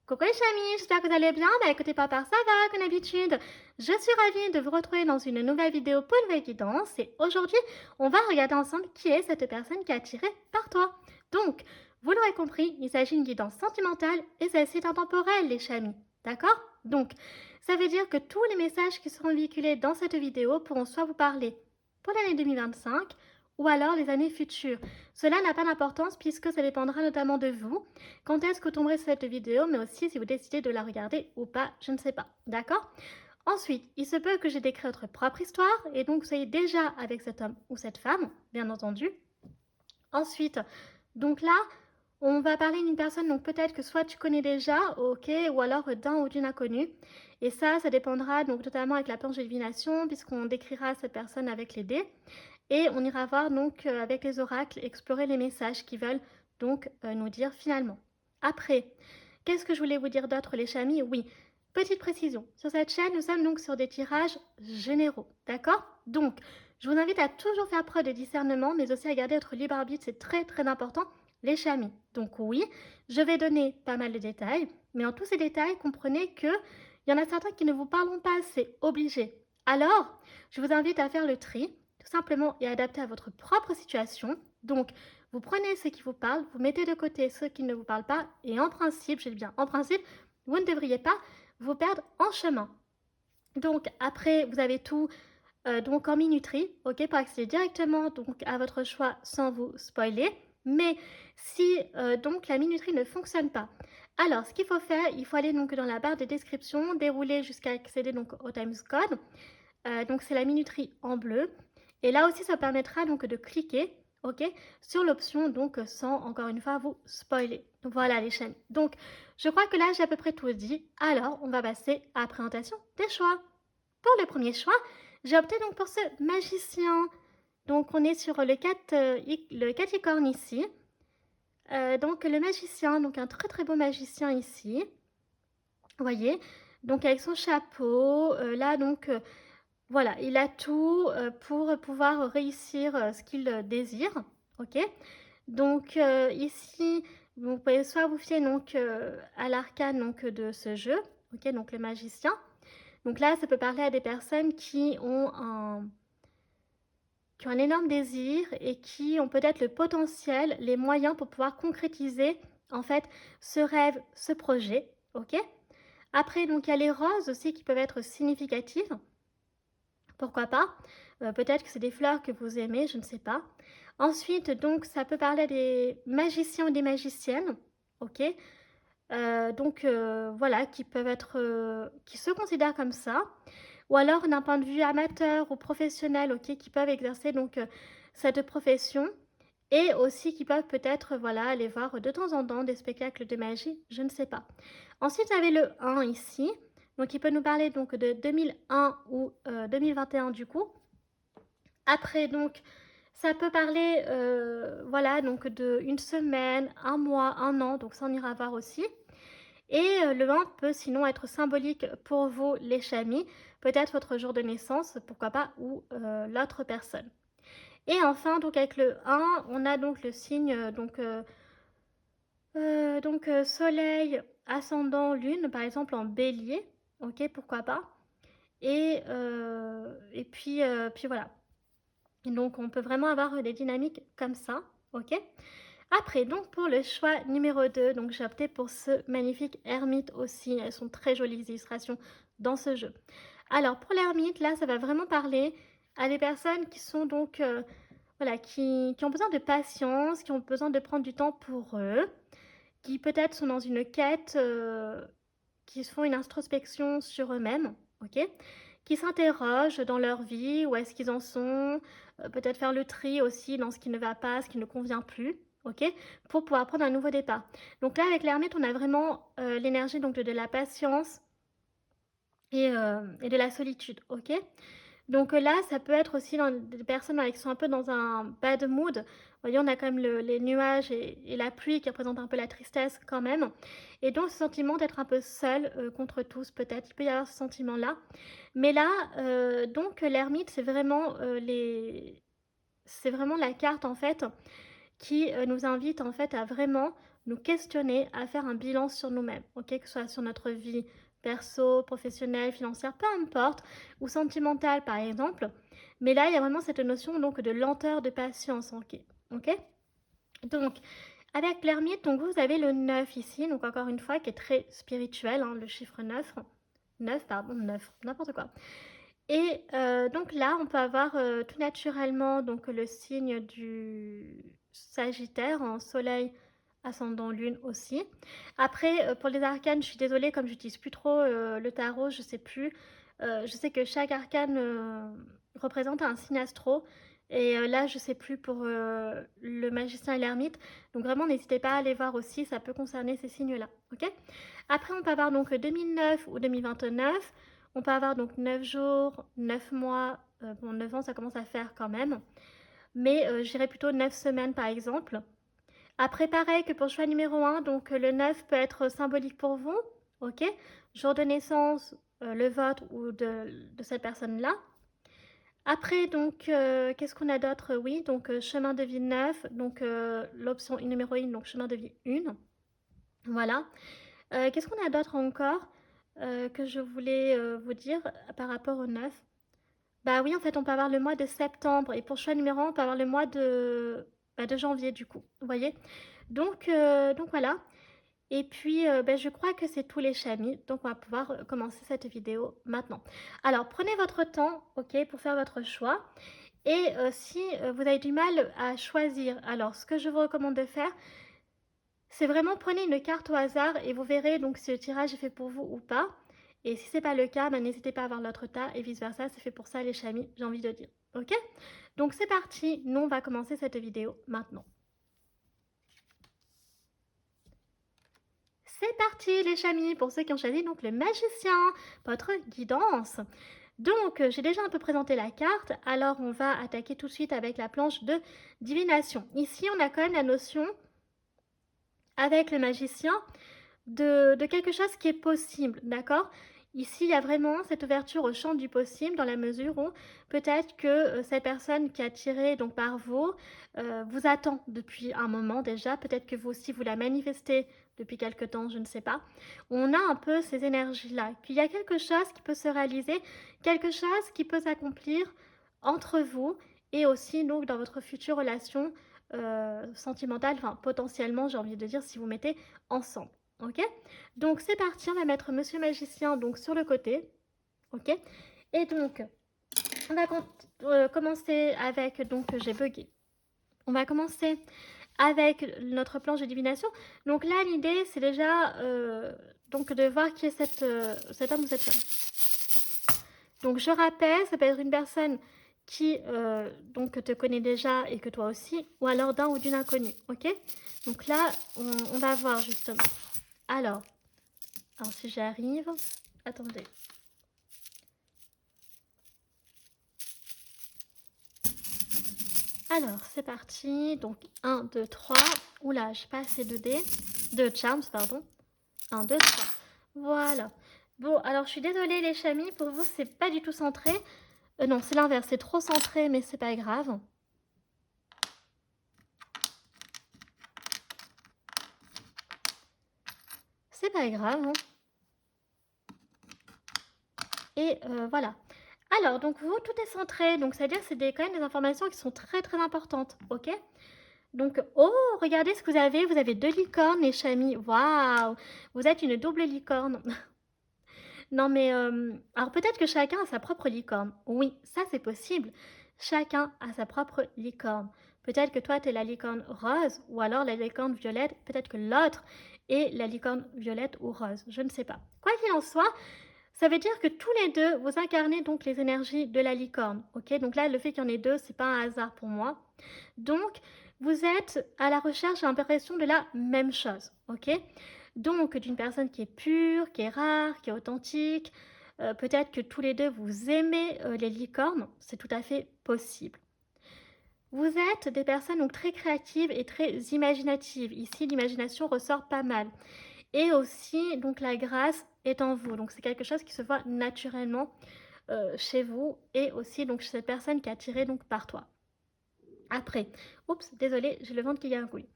Coucou les amis, j'espère que vous allez bien. Bah écoutez, papa, ça va comme d'habitude. Je suis ravie de vous retrouver dans une nouvelle vidéo pour une nouvelle guidance. Et aujourd'hui, on va regarder ensemble qui est cette personne qui est attirée par toi. Donc, vous l'aurez compris, il s'agit d'une guidance sentimentale et celle-ci est intemporelle, les amis. D'accord? Donc, ça veut dire que tous les messages qui seront véhiculés dans cette vidéo pourront soit vous parler pour l'année 2025 ou alors les années futures. Cela n'a pas d'importance puisque ça dépendra notamment de vous. Quand est-ce que vous tomberez sur cette vidéo, mais aussi si vous décidez de la regarder ou pas, je ne sais pas. D'accord? Ensuite, il se peut que j'ai décrit votre propre histoire et donc vous soyez déjà avec cet homme ou cette femme, bien entendu. Ensuite, donc là, on va parler d'une personne, donc peut-être que soit tu connais déjà, ok, ou alors d'un ou d'une inconnue. Et ça dépendra donc notamment avec la planche de divination, puisqu'on décrira cette personne avec les dés. Et on ira voir donc avec les oracles, explorer les messages qu'ils veulent donc nous dire finalement. Après, qu'est-ce que je voulais vous dire d'autre les chamis? Oui, petite précision. Sur cette chaîne, nous sommes donc sur des tirages généraux, d'accord? Donc, je vous invite à toujours faire preuve de discernement, mais aussi à garder votre libre arbitre, c'est très très important, les chamis. Donc oui, je vais donner pas mal de détails, mais en tous ces détails, comprenez que il y en a certains qui ne vous parleront pas, c'est obligé. Alors, je vous invite à faire le tri, tout simplement, et adapté à votre propre situation. Donc, vous prenez ceux qui vous parlent, vous mettez de côté ceux qui ne vous parlent pas, et en principe, je dis bien en principe, vous ne devriez pas vous perdre en chemin. Donc, après, vous avez tout donc en minuterie, ok, pour accéder directement donc à votre choix sans vous spoiler. Mais si donc la minuterie ne fonctionne pas, alors ce qu'il faut faire, il faut aller donc dans la barre de description, dérouler jusqu'à accéder donc au Times Code. Donc c'est la minuterie en bleu. Et là aussi, ça permettra donc de cliquer, ok, sur l'option donc sans encore une fois vous spoiler. Voilà les chaînes. Donc je crois que là j'ai à peu près tout dit. Alors on va passer à la présentation des choix. Pour le premier choix, j'ai opté donc pour ce magicien. Donc on est sur le Capricorne ici. Donc le magicien, donc un très très beau magicien ici. Vous voyez, donc avec son chapeau, là donc voilà, il a tout pour pouvoir réussir ce qu'il désire. Ok. Donc ici, vous pouvez soit vous fier donc à l'arcane donc de ce jeu, ok, donc le magicien. Donc là, ça peut parler à des personnes qui ont un énorme désir et qui ont peut-être le potentiel, les moyens pour pouvoir concrétiser en fait ce rêve, ce projet, ok. Après, donc il y a les roses aussi qui peuvent être significatives, pourquoi pas. Peut-être que c'est des fleurs que vous aimez, je ne sais pas. Ensuite, donc ça peut parler à des magiciens ou des magiciennes, ok. Voilà, qui peuvent être, qui se considèrent comme ça, ou alors d'un point de vue amateur ou professionnel, ok, qui peuvent exercer donc cette profession et aussi qui peuvent peut-être voilà aller voir de temps en temps des spectacles de magie, je ne sais pas. Ensuite, vous avez le 1 ici, donc il peut nous parler donc de 2001 ou 2021 du coup. Après donc ça peut parler voilà donc de une semaine, un mois, un an, donc ça on ira voir aussi. Et le 1 peut sinon être symbolique pour vous, les chamis, peut-être votre jour de naissance, pourquoi pas, ou l'autre personne. Et enfin, donc avec le 1, on a donc le signe soleil, ascendant, lune, par exemple en bélier, ok, pourquoi pas. Et puis voilà. Donc on peut vraiment avoir des dynamiques comme ça, ok. Après, donc pour le choix numéro 2, donc j'ai opté pour ce magnifique ermite aussi. Elles sont très jolies les illustrations dans ce jeu. Alors pour l'ermite, là, ça va vraiment parler à des personnes qui sont donc, voilà, qui ont besoin de patience, qui ont besoin de prendre du temps pour eux, qui peut-être sont dans une quête, qui font une introspection sur eux-mêmes, ok, qui s'interrogent dans leur vie, où est-ce qu'ils en sont, peut-être faire le tri aussi dans ce qui ne va pas, ce qui ne convient plus, ok, pour pouvoir prendre un nouveau départ. Donc là, avec l'ermite, on a vraiment l'énergie donc de la patience et de la solitude, ok. Donc là, ça peut être aussi dans des personnes qui sont un peu dans un bad mood. Vous voyez, on a quand même les nuages et la pluie qui représentent un peu la tristesse quand même. Et donc ce sentiment d'être un peu seul contre tous, peut-être. Il peut y avoir ce sentiment-là. Mais là, donc l'ermite, c'est vraiment la carte en fait qui nous invite en fait à vraiment nous questionner, à faire un bilan sur nous-mêmes, ok, que ce soit sur notre vie perso, professionnelle, financière, peu importe, ou sentimentale par exemple. Mais là, il y a vraiment cette notion donc de lenteur, de patience, ok, ok. Donc, avec l'ermite, donc vous avez le 9 ici, donc encore une fois, qui est très spirituel, hein, le chiffre 9. 9, pardon, 9, n'importe quoi. Et donc là, on peut avoir tout naturellement donc, le signe du Sagittaire en soleil, ascendant lune aussi. Après, pour les arcanes, je suis désolée, comme j'utilise plus trop le tarot, je sais plus. Je sais que chaque arcane représente un signe astro. Et là, je sais plus pour le magicien et l'ermite. Donc vraiment, n'hésitez pas à aller voir aussi, ça peut concerner ces signes-là. Ok. Après, on peut avoir donc 2009 ou 2029. On peut avoir donc 9 jours, 9 mois, bon 9 ans ça commence à faire quand même, mais j'irais plutôt 9 semaines par exemple. Après pareil que pour le choix numéro 1, donc le 9 peut être symbolique pour vous, ok? Jour de naissance, le vôtre ou de cette personne-là. Après donc, qu'est-ce qu'on a d'autre? Oui, donc chemin de vie 9, donc l'option numéro 1, donc chemin de vie 1. Voilà. Qu'est-ce qu'on a d'autre encore que je voulais vous dire par rapport au 9? Bah oui, en fait, on peut avoir le mois de septembre et pour choix numéro 1, on peut avoir le mois de janvier du coup, vous voyez? Donc voilà. Et puis, je crois que c'est tous les chamis, donc on va pouvoir commencer cette vidéo maintenant. Alors, prenez votre temps, ok, pour faire votre choix. Et si vous avez du mal à choisir, alors ce que je vous recommande de faire, c'est vraiment prenez une carte au hasard et vous verrez donc si le tirage est fait pour vous ou pas. Et si c'est pas le cas, n'hésitez pas à avoir l'autre tas et vice versa, c'est fait pour ça les chamis, j'ai envie de dire. Ok? Donc c'est parti, nous on va commencer cette vidéo maintenant. C'est parti les chamis, pour ceux qui ont choisi donc le magicien, votre guidance. Donc j'ai déjà un peu présenté la carte, alors on va attaquer tout de suite avec la planche de divination. Ici on a quand même la notion avec le magicien de quelque chose qui est possible, d'accord? Ici, il y a vraiment cette ouverture au champ du possible dans la mesure où peut-être que cette personne qui a tiré donc par vous vous attend depuis un moment déjà, peut-être que vous aussi vous la manifestez depuis quelque temps, je ne sais pas. On a un peu ces énergies-là, qu'il y a quelque chose qui peut se réaliser, quelque chose qui peut s'accomplir entre vous et aussi donc dans votre future relation sentimentale, enfin potentiellement j'ai envie de dire si vous mettez ensemble. Ok, donc c'est parti, on va mettre Monsieur Magicien donc sur le côté. Ok, et donc on va commencer avec, donc j'ai bugué. On va commencer avec notre planche de divination. Donc là l'idée c'est déjà donc de voir qui est cet homme ou cette femme. Donc je rappelle, ça peut être une personne qui donc te connaît déjà et que toi aussi, ou alors d'un ou d'une inconnue. Ok, donc là on va voir justement. Alors si j'arrive, attendez. Alors, c'est parti. Donc, 1, 2, 3. Oula, j'ai pas assez de dés. De charms, pardon. 1, 2, 3. Voilà. Bon, alors je suis désolée les chamis, pour vous, c'est pas du tout centré. Non, c'est l'inverse, c'est trop centré, mais c'est pas grave. C'est pas grave, hein. Et voilà. Alors, donc vous, tout est centré. Donc, c'est-à-dire que c'est quand même des informations qui sont très très importantes. Ok? Donc, oh, regardez ce que vous avez. Vous avez 2 licornes, les chamis. Waouh! Vous êtes une double licorne. Non, mais alors peut-être que chacun a sa propre licorne. Oui, ça c'est possible. Chacun a sa propre licorne. Peut-être que toi, tu es la licorne rose ou alors la licorne violette. Peut-être que l'autre est la licorne violette ou rose. Je ne sais pas. Quoi qu'il en soit, ça veut dire que tous les deux, vous incarnez donc les énergies de la licorne. Ok, donc là, le fait qu'il y en ait deux, c'est pas un hasard pour moi. Donc, vous êtes à la recherche, j'ai l'impression, de la même chose. Ok, donc d'une personne qui est pure, qui est rare, qui est authentique. Peut-être que tous les deux, vous aimez les licornes. C'est tout à fait possible. Vous êtes des personnes donc très créatives et très imaginatives. Ici, l'imagination ressort pas mal. Et aussi, donc la grâce est en vous. Donc c'est quelque chose qui se voit naturellement chez vous et aussi donc chez cette personne qui est attirée donc par toi. Après, oups, désolé, j'ai le ventre qui gargouille.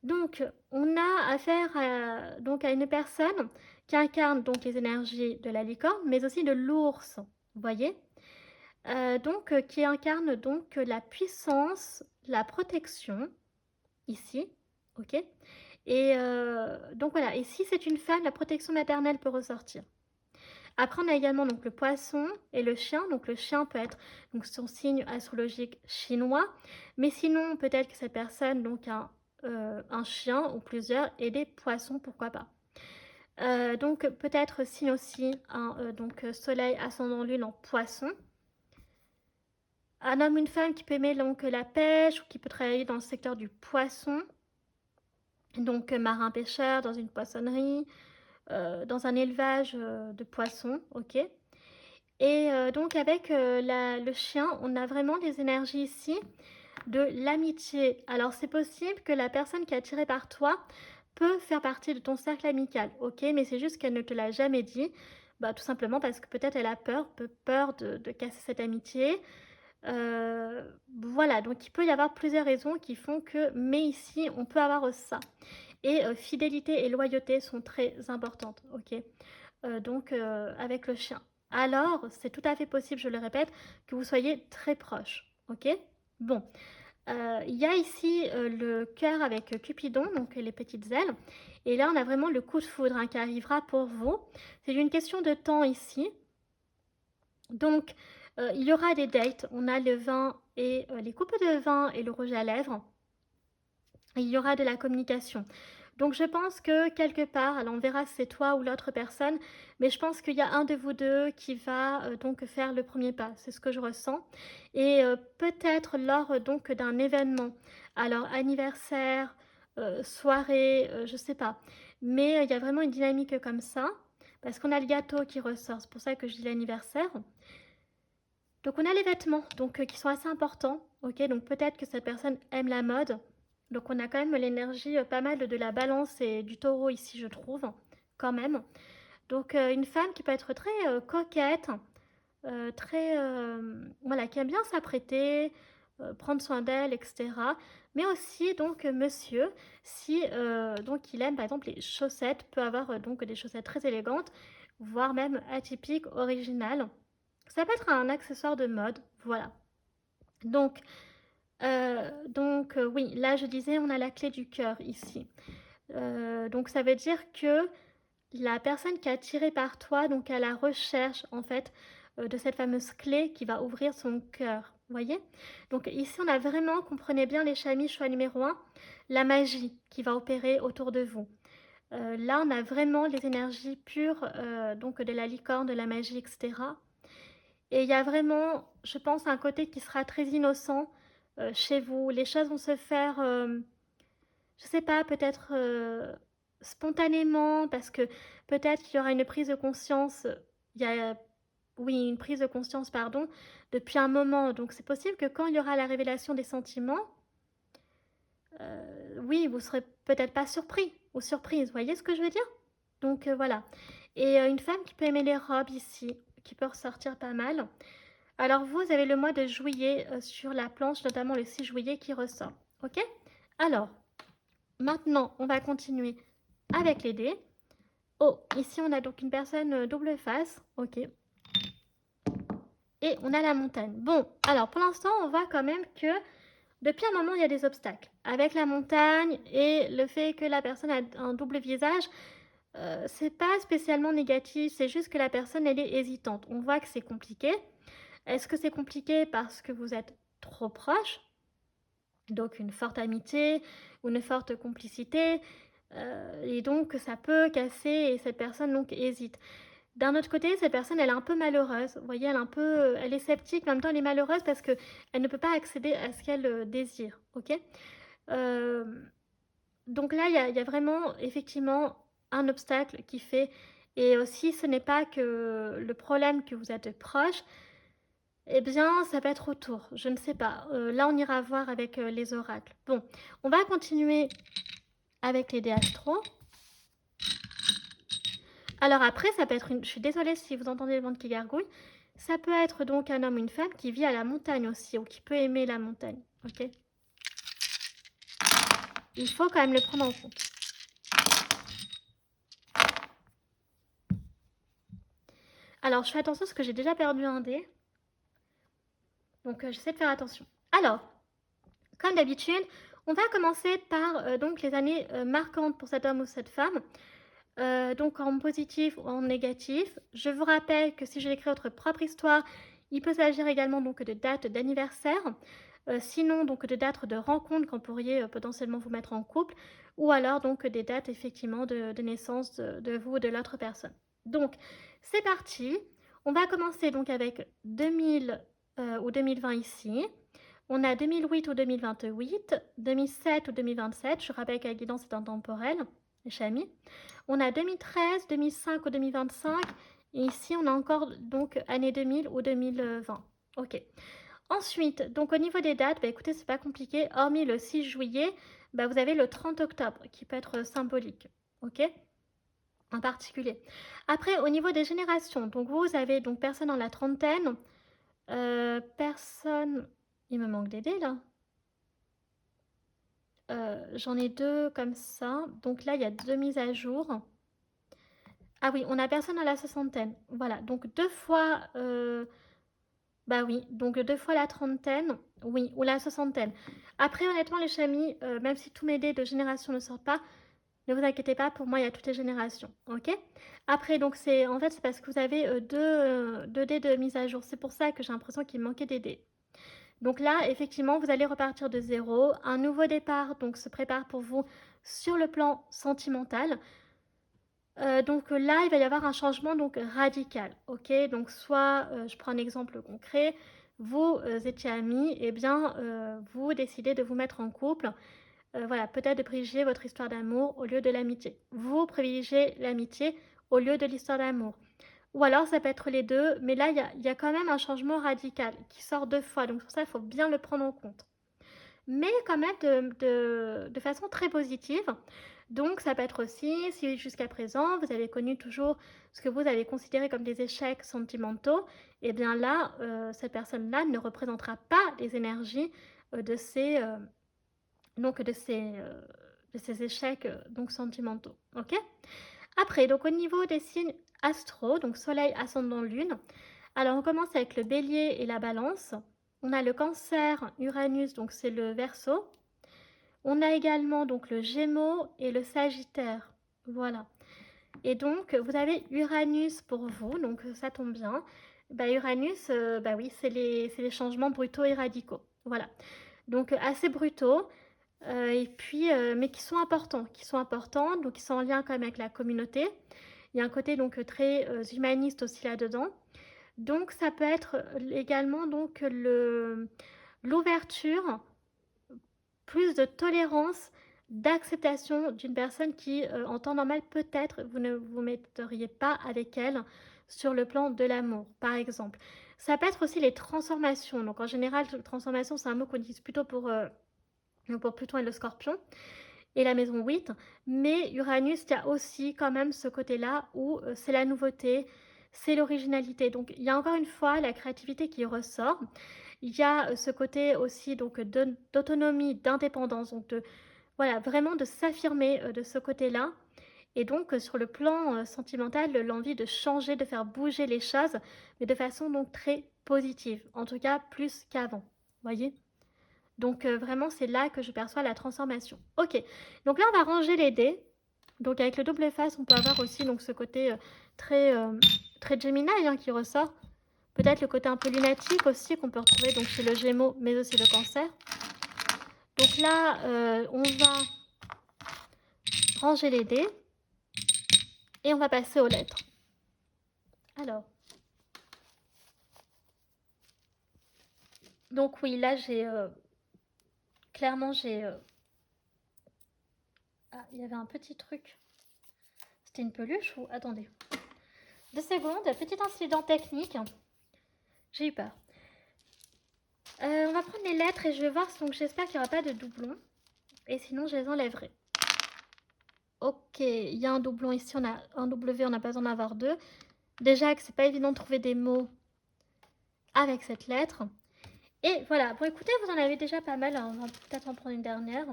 Donc, on a affaire donc à une personne qui incarne donc les énergies de la licorne, mais aussi de l'ours, vous voyez? Donc, qui incarne donc la puissance, la protection, ici, ok? Et donc voilà, et si c'est une femme, la protection maternelle peut ressortir. Après, on a également donc le poisson et le chien. Donc le chien peut être donc son signe astrologique chinois, mais sinon peut-être que cette personne donc a un chien ou plusieurs et des poissons, pourquoi pas. Donc peut-être signe aussi un donc soleil ascendant lune en poisson. Un homme, une femme qui peut aimer donc la pêche ou qui peut travailler dans le secteur du poisson. Donc marin-pêcheur dans une poissonnerie, dans un élevage de poissons, ok. Et donc avec le chien, on a vraiment des énergies ici de l'amitié. Alors c'est possible que la personne qui est attirée par toi peut faire partie de ton cercle amical, ok, mais c'est juste qu'elle ne te l'a jamais dit, bah, tout simplement parce que peut-être elle a peur de casser cette amitié. Voilà, donc il peut y avoir plusieurs raisons qui font que, mais ici on peut avoir ça. Et fidélité et loyauté sont très importantes, ok, donc avec le chien. Alors, c'est tout à fait possible, je le répète, que vous soyez très proches, ok. Bon, il y a ici le cœur avec Cupidon, donc les petites ailes. Et là, on a vraiment le coup de foudre hein, qui arrivera pour vous. C'est une question de temps ici. Donc, il y aura des dates. On a le vin et les coupes de vin et le rouge à lèvres. Et il y aura de la communication. Donc je pense que quelque part, alors on verra si c'est toi ou l'autre personne, mais je pense qu'il y a un de vous deux qui va donc faire le premier pas. C'est ce que je ressens. Et peut-être lors donc d'un événement, alors anniversaire, soirée, je sais pas. Mais il y a vraiment une dynamique comme ça, parce qu'on a le gâteau qui ressort. C'est pour ça que je dis l'anniversaire. Donc on a les vêtements donc qui sont assez importants, ok, donc peut-être que cette personne aime la mode, donc on a quand même l'énergie pas mal de la balance et du taureau ici je trouve, quand même. Donc une femme qui peut être très coquette, très, voilà, qui aime bien s'apprêter, prendre soin d'elle, etc. Mais aussi donc monsieur, si donc il aime par exemple les chaussettes, peut avoir donc des chaussettes très élégantes, voire même atypiques, originales. Ça peut être un accessoire de mode, voilà. Donc, oui, là je disais, on a la clé du cœur ici. Donc ça veut dire que la personne qui est attirée par toi, donc à la recherche en fait de cette fameuse clé qui va ouvrir son cœur. Vous voyez? Donc ici on a vraiment, comprenez bien les chamis, choix numéro 1, la magie qui va opérer autour de vous. Là on a vraiment les énergies pures donc de la licorne, de la magie, etc. Et il y a vraiment, je pense, un côté qui sera très innocent chez vous. Les choses vont se faire, je sais pas, peut-être spontanément, parce que peut-être qu'il y aura une prise de conscience. Il y a, oui, une prise de conscience, pardon, depuis un moment. Donc c'est possible que quand il y aura la révélation des sentiments, oui, vous serez peut-être pas surpris ou surprise. Vous voyez ce que je veux dire? Donc voilà. Et une femme qui peut aimer les robes ici, qui peut ressortir pas mal. Alors vous avez le mois de juillet sur la planche, notamment le 6 juillet qui ressort. Ok? Alors, maintenant, on va continuer avec les dés. Oh, ici on a donc une personne double face. Ok. Et on a la montagne. Bon, alors pour l'instant, on voit quand même que depuis un moment, il y a des obstacles. Avec la montagne et le fait que la personne a un double visage, c'est pas spécialement négatif, c'est juste que la personne, elle est hésitante. On voit que c'est compliqué. Est-ce que c'est compliqué parce que vous êtes trop proche, donc une forte amitié ou une forte complicité, et donc ça peut casser et cette personne donc hésite. D'un autre côté, cette personne, elle est un peu malheureuse. Vous voyez, elle est sceptique, mais en même temps, elle est malheureuse parce que elle ne peut pas accéder à ce qu'elle désire. Ok. Euh, donc là, il y a vraiment effectivement un obstacle qui fait. Et aussi, ce n'est pas que le problème que vous êtes proche, eh bien, ça peut être autour, je ne sais pas. Là, on ira voir avec les oracles. Bon, on va continuer avec les dés astro. Alors après, ça peut être une... Je suis désolée si vous entendez le ventre qui gargouille. Ça peut être donc un homme ou une femme qui vit à la montagne aussi, ou qui peut aimer la montagne. Ok. il faut quand même le prendre en compte. Alors, je fais attention parce que j'ai déjà perdu un dé. Donc, j'essaie de faire attention. Alors, comme d'habitude, on va commencer par donc les années marquantes pour cet homme ou cette femme. Donc en positif ou en négatif. Je vous rappelle que si je vais écrire votre propre histoire, il peut s'agir également donc de dates d'anniversaire, sinon donc de dates de rencontres quand vous pourriez potentiellement vous mettre en couple, ou alors donc des dates effectivement de naissance de vous ou de l'autre personne. Donc c'est parti. On va commencer donc avec 2000 ou 2020 ici. On a 2008 ou 2028, 2007 ou 2027. Je rappelle que la guidance est intemporelle, les chamis. On a 2013, 2005 ou 2025. Et ici, on a encore donc année 2000 ou 2020. Ok. Ensuite, donc au niveau des dates, bah, écoutez, c'est pas compliqué. Hormis le 6 juillet, bah, vous avez le 30 octobre qui peut être symbolique. Ok, en particulier. Après, au niveau des générations, donc vous avez donc personne dans la trentaine, personne... Il me manque des dés là. J'en ai deux comme ça. Donc là, il y a deux mises à jour. Ah oui, on a personne dans la soixantaine. Voilà, donc deux fois... bah oui, donc deux fois la trentaine, oui, ou la soixantaine. Après, honnêtement, les chamis, même si tous mes dés de génération ne sortent pas, ne vous inquiétez pas, pour moi, il y a toutes les générations, ok? Après, donc c'est en fait, c'est parce que vous avez deux dés de mise à jour. C'est pour ça que j'ai l'impression qu'il manquait des dés. Donc là, effectivement, vous allez repartir de zéro. Un nouveau départ donc se prépare pour vous sur le plan sentimental. Donc là, il va y avoir un changement donc radical. Ok, donc soit, je prends un exemple concret, vous étiez amis, et bien vous décidez de vous mettre en couple. Voilà, peut-être de privilégier votre histoire d'amour au lieu de l'amitié. Vous privilégiez l'amitié au lieu de l'histoire d'amour. Ou alors ça peut être les deux, mais là il y a quand même un changement radical qui sort deux fois, donc pour ça il faut bien le prendre en compte. Mais quand même de façon très positive. Donc ça peut être aussi, si jusqu'à présent vous avez connu toujours ce que vous avez considéré comme des échecs sentimentaux, et bien là, cette personne-là ne représentera pas les énergies de donc de ces échecs donc sentimentaux. Ok. Après, donc au niveau des signes astro, donc soleil, ascendant, lune, alors on commence avec le bélier et la balance. On a le cancer, Uranus, donc c'est le verseau. On a également donc le gémeaux et le sagittaire. Voilà. Et donc vous avez Uranus pour vous, donc ça tombe bien. Bah, Uranus, bah oui, c'est les changements brutaux et radicaux. Voilà. Donc assez brutaux. Et puis, mais qui sont importants, donc qui sont en lien quand même avec la communauté. Il y a un côté donc très humaniste aussi là-dedans. Donc ça peut être également donc l'ouverture, plus de tolérance, d'acceptation d'une personne qui, en temps normal, peut-être vous ne vous metteriez pas avec elle sur le plan de l'amour, par exemple. Ça peut être aussi les transformations. Donc en général, transformation, c'est un mot qu'on utilise plutôt pour Pluton et le Scorpion et la maison 8, mais Uranus, il y a aussi quand même ce côté-là où c'est la nouveauté, c'est l'originalité. Donc il y a encore une fois la créativité qui ressort. Il y a ce côté aussi donc d'autonomie, d'indépendance, donc de voilà vraiment de s'affirmer de ce côté-là. Et donc sur le plan sentimental, l'envie de changer, de faire bouger les choses, mais de façon donc très positive, en tout cas plus qu'avant. Voyez. Donc vraiment, c'est là que je perçois la transformation. Ok, donc là, on va ranger les dés. Donc avec le double face, on peut avoir aussi donc, ce côté très, très Gemini hein, qui ressort. Peut-être le côté un peu lunatique aussi qu'on peut retrouver donc, chez le Gémeaux, mais aussi le Cancer. Donc là, on va ranger les dés. Et on va passer aux lettres. Alors. Donc oui, là, j'ai... clairement, j'ai... Ah, il y avait un petit truc. C'était une peluche ou... Attendez. 2 secondes, petit incident technique. J'ai eu peur. On va prendre les lettres et je vais voir, donc j'espère qu'il n'y aura pas de doublons. Et sinon, je les enlèverai. Ok, il y a un doublon ici, on a un W, on n'a pas besoin d'en avoir deux. Déjà que c'est pas évident de trouver des mots avec cette lettre. Et voilà, bon écoutez, vous en avez déjà pas mal, alors on va peut-être en prendre une dernière.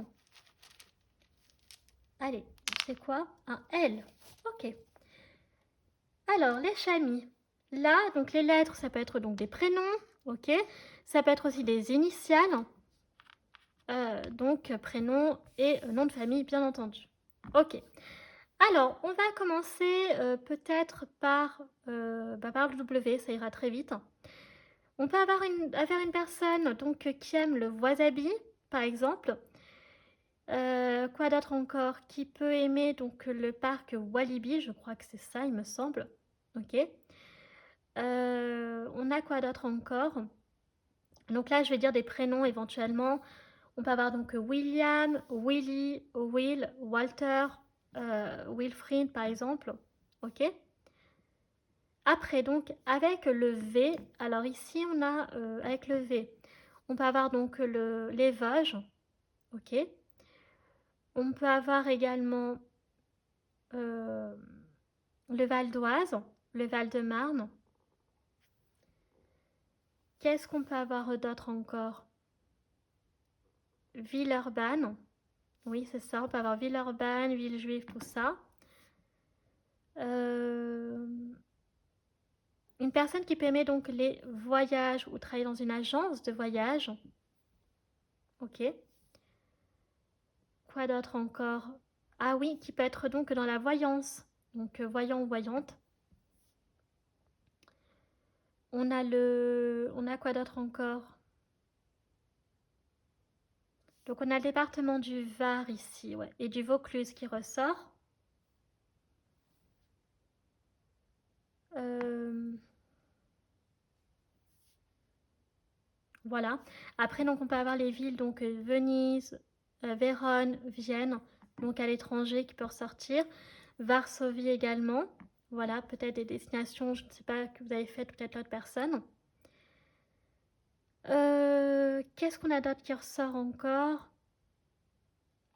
Allez, c'est quoi? Un L. Ok. Alors, les chamis. Là, donc les lettres, ça peut être donc des prénoms, ok? Ça peut être aussi des initiales, donc prénom et nom de famille, bien entendu. Ok. Alors, on va commencer peut-être par le W, ça ira très vite. On peut avoir une personne donc, qui aime le wasabi, par exemple. Quoi d'autre encore? Qui peut aimer donc le parc Walibi, je crois que c'est ça, il me semble. Ok. On a quoi d'autre encore? Donc là, je vais dire des prénoms éventuellement. On peut avoir donc William, Willy, Will, Walter, Wilfried par exemple. Ok. Après, donc, avec le V, alors ici, on a, avec le V, on peut avoir donc les Vosges. Ok. On peut avoir également le Val d'Oise, le Val-de-Marne. Qu'est-ce qu'on peut avoir d'autre encore? Villeurbanne. Oui, c'est ça. On peut avoir Villeurbanne, Villejuif, tout ça. Une personne qui peut aimer donc les voyages ou travailler dans une agence de voyage. Ok. Quoi d'autre encore? Ah oui, qui peut être donc dans la voyance. Donc voyant ou voyante. On a quoi d'autre encore? Donc on a le département du Var ici, ouais, et du Vaucluse qui ressort. Voilà. Après, donc, on peut avoir les villes, donc Venise, Vérone, Vienne, donc à l'étranger qui peut ressortir. Varsovie également. Voilà, peut-être des destinations, je ne sais pas, que vous avez faites, peut-être d'autres personnes. Qu'est-ce qu'on a d'autre qui ressort encore?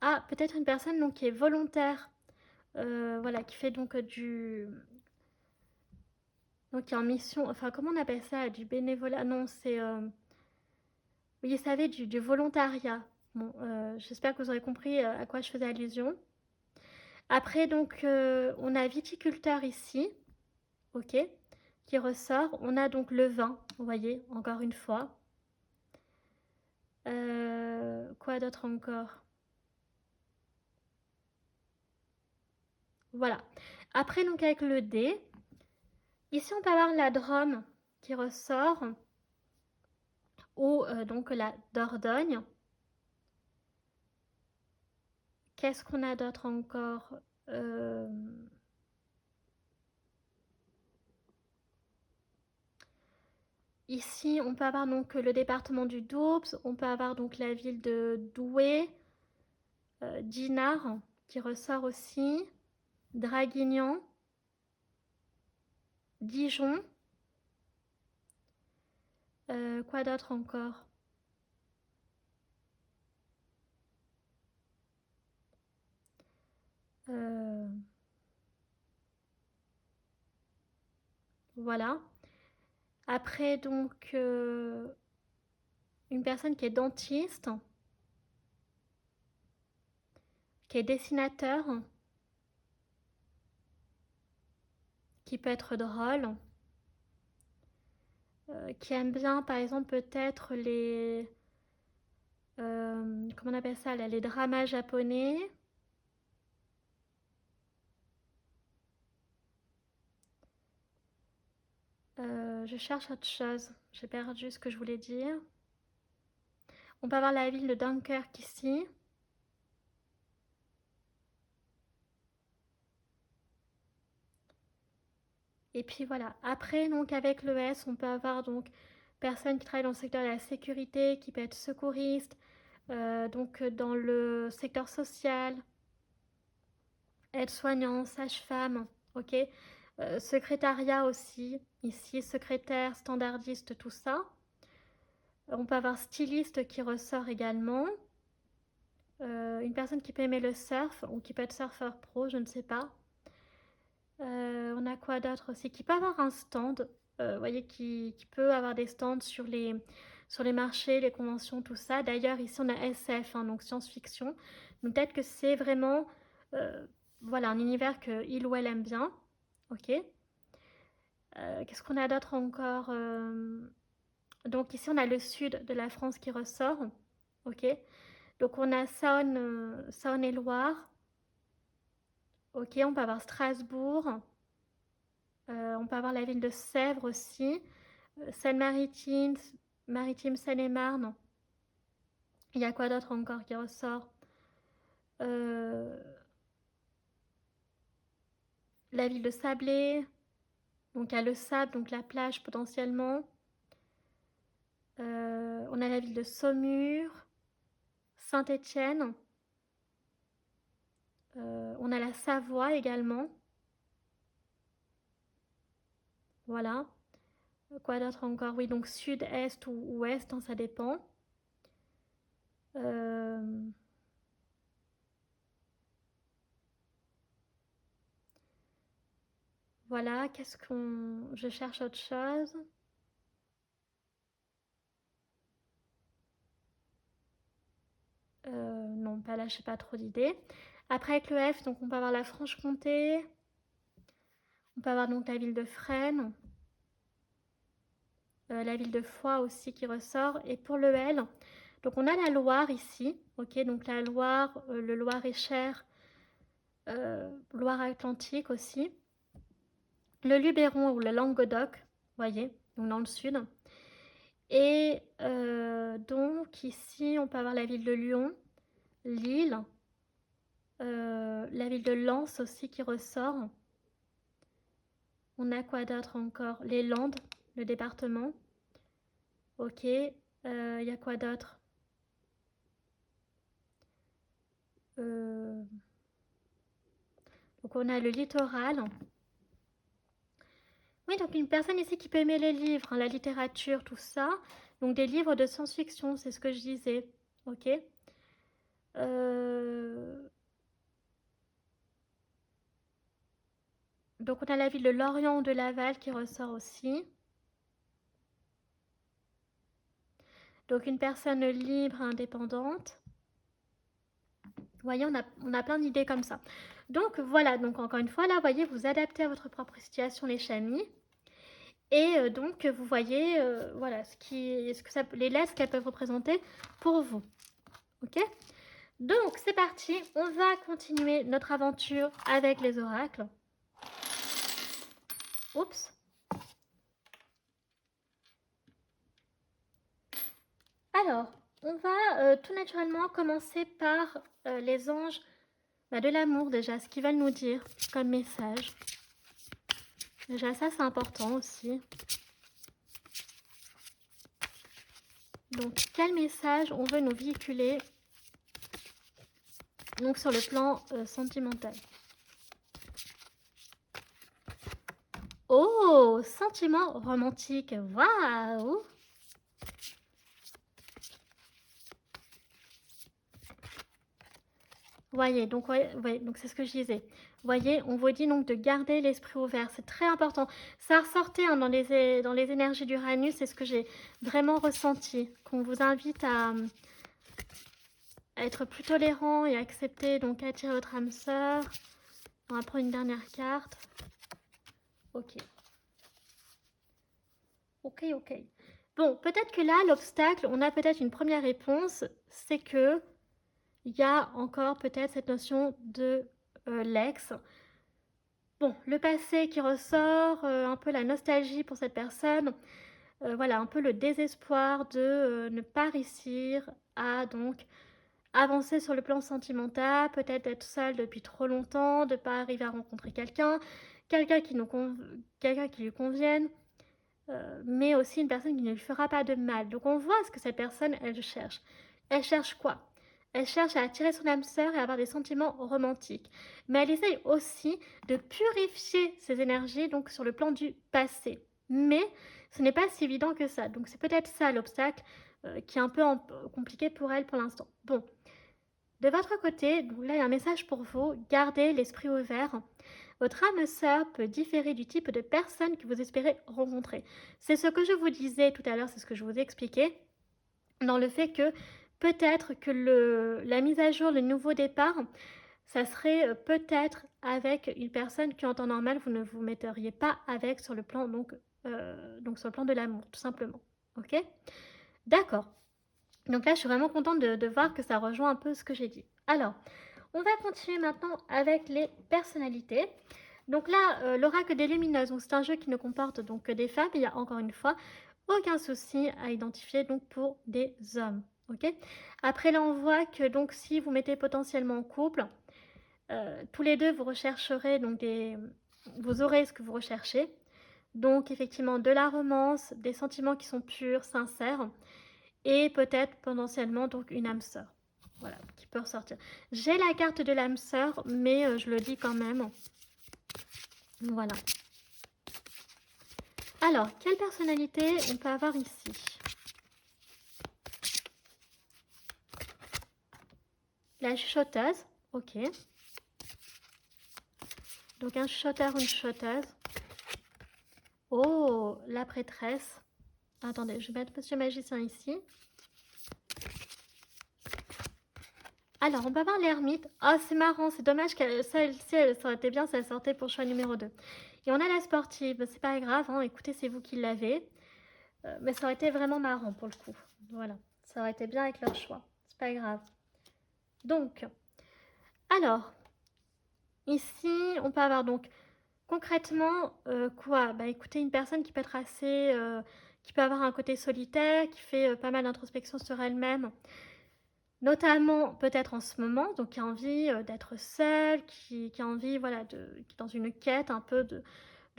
Ah, peut-être une personne donc, qui est volontaire, voilà, qui fait donc donc qui est en mission, enfin comment on appelle ça? Du bénévolat? Non, c'est... oui, vous savez, du volontariat. Bon, j'espère que vous aurez compris à quoi je faisais allusion. Après, donc, on a viticulteur ici, ok, qui ressort. On a donc le vin, vous voyez, encore une fois. Quoi d'autre encore? Voilà. Après, donc, avec le D, ici, on peut avoir la Drôme qui ressort, ou donc la Dordogne. Qu'est-ce qu'on a d'autre encore? Ici, on peut avoir donc le département du Doubs, on peut avoir donc la ville de Douai, Dinard qui ressort aussi, Draguignan, Dijon. Quoi d'autre encore? Euh, Voilà. Après, donc, une personne qui est dentiste, qui est dessinateur, qui peut être drôle, qui aime bien, par exemple, peut-être comment on appelle ça là, les dramas japonais. Je cherche autre chose. J'ai perdu ce que je voulais dire. On peut avoir la ville de Dunkerque ici. Et puis voilà. Après, donc avec le S, on peut avoir donc personne qui travaille dans le secteur de la sécurité, qui peut être secouriste, donc dans le secteur social, aide-soignant, sage-femme, ok. Secrétariat aussi, ici, secrétaire, standardiste, tout ça. On peut avoir styliste qui ressort également. Une personne qui peut aimer le surf ou qui peut être surfeur pro, je ne sais pas. On a quoi d'autre aussi? Qui peut avoir un stand, vous voyez, qui peut avoir des stands sur les marchés, les conventions, tout ça. D'ailleurs, ici, on a SF, hein, donc science-fiction. Donc peut-être que c'est vraiment voilà, un univers qu'il ou elle aime bien. Ok. Qu'est-ce qu'on a d'autre encore? Donc ici, on a le sud de la France qui ressort. Ok. Donc on a Saône, Saône-et-Loire. Ok, on peut avoir Strasbourg. On peut avoir la ville de Sèvres aussi. Seine-Maritime, Maritime, Seine-et-Marne. Il y a quoi d'autre encore qui ressort? Euh, la ville de Sablé. Donc il y a le sable, donc la plage potentiellement. On a la ville de Saumur, Saint-Étienne. On a la Savoie également. Voilà. Quoi d'autre encore? Oui, donc sud, est ou ouest, hein, ça dépend. Euh, voilà, qu'est-ce qu'on... Je cherche autre chose. Non, pas là, je n'ai pas trop d'idées. Après, avec le F, donc on peut avoir la Franche-Comté. On peut avoir donc la ville de Fresnes. La ville de Foix aussi qui ressort. Et pour le L, donc on a la Loire ici. Ok, donc la Loire, le Loir-et-Cher, Loire-Atlantique aussi. Le Luberon ou le Languedoc, voyez, donc dans le sud. Et donc ici, on peut avoir la ville de Lyon, Lille, la ville de Lens aussi qui ressort. On a quoi d'autre encore? Les Landes, le département. Ok, il y a quoi d'autre? Donc on a le littoral. Oui, donc une personne ici qui peut aimer les livres, hein, la littérature, tout ça. Donc des livres de science-fiction, c'est ce que je disais. Ok. Euh, Donc on a la ville de Lorient ou de Laval qui ressort aussi. Donc une personne libre, indépendante. Vous voyez, on a plein d'idées comme ça. Donc voilà, donc encore une fois, là, vous voyez, vous adaptez à votre propre situation les chamis. Et donc vous voyez, voilà, les lettres qu'elles peuvent représenter pour vous. Ok? Donc c'est parti, on va continuer notre aventure avec les oracles. Oups. Alors, on va tout naturellement commencer par les anges de l'amour déjà, ce qu'ils veulent nous dire comme message. Déjà ça c'est important aussi. Donc quel message on veut nous véhiculer donc sur le plan sentimental. Oh, sentiment romantique, waouh! Voyez, donc, donc c'est ce que je disais. Voyez, on vous dit donc de garder l'esprit ouvert, c'est très important. Ça ressortait hein, dans les énergies d'Uranus, c'est ce que j'ai vraiment ressenti, qu'on vous invite à être plus tolérant et accepter, donc attirer votre âme sœur. On va prendre une dernière carte. Ok. Ok, ok. Bon, peut-être que là, l'obstacle, on a peut-être une première réponse, c'est que il y a encore peut-être cette notion de l'ex. Bon, le passé qui ressort, un peu la nostalgie pour cette personne, voilà, un peu le désespoir de ne pas réussir à donc avancer sur le plan sentimental, peut-être être seule depuis trop longtemps, de ne pas arriver à rencontrer quelqu'un quelqu'un qui lui convienne, mais aussi une personne qui ne lui fera pas de mal. Donc on voit ce que cette personne, elle cherche. Elle cherche quoi? Elle cherche à attirer son âme sœur et à avoir des sentiments romantiques. Mais elle essaye aussi de purifier ses énergies donc sur le plan du passé. Mais ce n'est pas si évident que ça. Donc c'est peut-être ça l'obstacle qui est un peu compliqué pour elle pour l'instant. Bon, de votre côté, donc là il y a un message pour vous, gardez l'esprit ouvert. Votre âme sœur peut différer du type de personne que vous espérez rencontrer. C'est ce que je vous disais tout à l'heure, c'est ce que je vous ai expliqué, dans le fait que peut-être que la mise à jour, le nouveau départ, ça serait peut-être avec une personne qui en temps normal vous ne vous metteriez pas avec sur le plan donc sur le plan de l'amour tout simplement. Ok? D'accord. Donc là je suis vraiment contente de voir que ça rejoint un peu ce que j'ai dit. Alors, on va continuer maintenant avec les personnalités. Donc là, l'oracle des lumineuses, donc c'est un jeu qui ne comporte donc que des femmes. Il y a encore une fois aucun souci à identifier donc pour des hommes. Ok. Après là, on voit que donc si vous mettez potentiellement en couple, tous les deux vous rechercherez donc vous aurez ce que vous recherchez. Donc effectivement de la romance, des sentiments qui sont purs, sincères, et peut-être potentiellement donc une âme sœur. Voilà, qui peut ressortir. J'ai la carte de l'âme sœur, mais je le dis quand même. Voilà. Alors, quelle personnalité on peut avoir ici? La chuchoteuse, ok. Donc un chuchoteur, une chuchoteuse. Oh, la prêtresse. Attendez, je vais mettre Monsieur Magicien ici. Alors, on peut avoir l'ermite. Ah, c'est marrant, c'est dommage qu'elle, celle-ci, ça aurait été bien si elle sortait pour choix numéro 2. Et on a la sportive, c'est pas grave, hein, écoutez, c'est vous qui l'avez. Mais ça aurait été vraiment marrant pour le coup. Voilà, ça aurait été bien avec leur choix. C'est pas grave. Donc, alors, ici, on peut avoir donc concrètement quoi? Bah écoutez, une personne qui peut être assez, qui peut avoir un côté solitaire, qui fait pas mal d'introspection sur elle-même, notamment peut-être en ce moment, donc qui a envie d'être seule, qui a envie, voilà, qui est dans une quête un peu de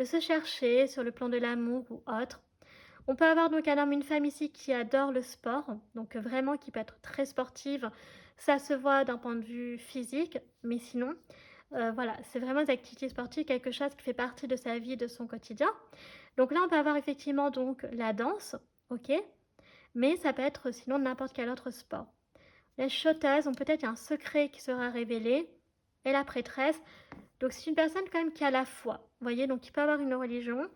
se chercher sur le plan de l'amour ou autre. On peut avoir donc un homme, une femme ici qui adore le sport, donc vraiment qui peut être très sportive. Ça se voit d'un point de vue physique, mais sinon, voilà, c'est vraiment des activités sportives, quelque chose qui fait partie de sa vie, de son quotidien. Donc là, on peut avoir effectivement donc la danse, ok, mais ça peut être sinon n'importe quel autre sport. La chuchoteuse, donc peut-être il y a un secret qui sera révélé, et la prêtresse. Donc c'est une personne quand même qui a la foi, vous voyez, donc qui peut avoir une religion.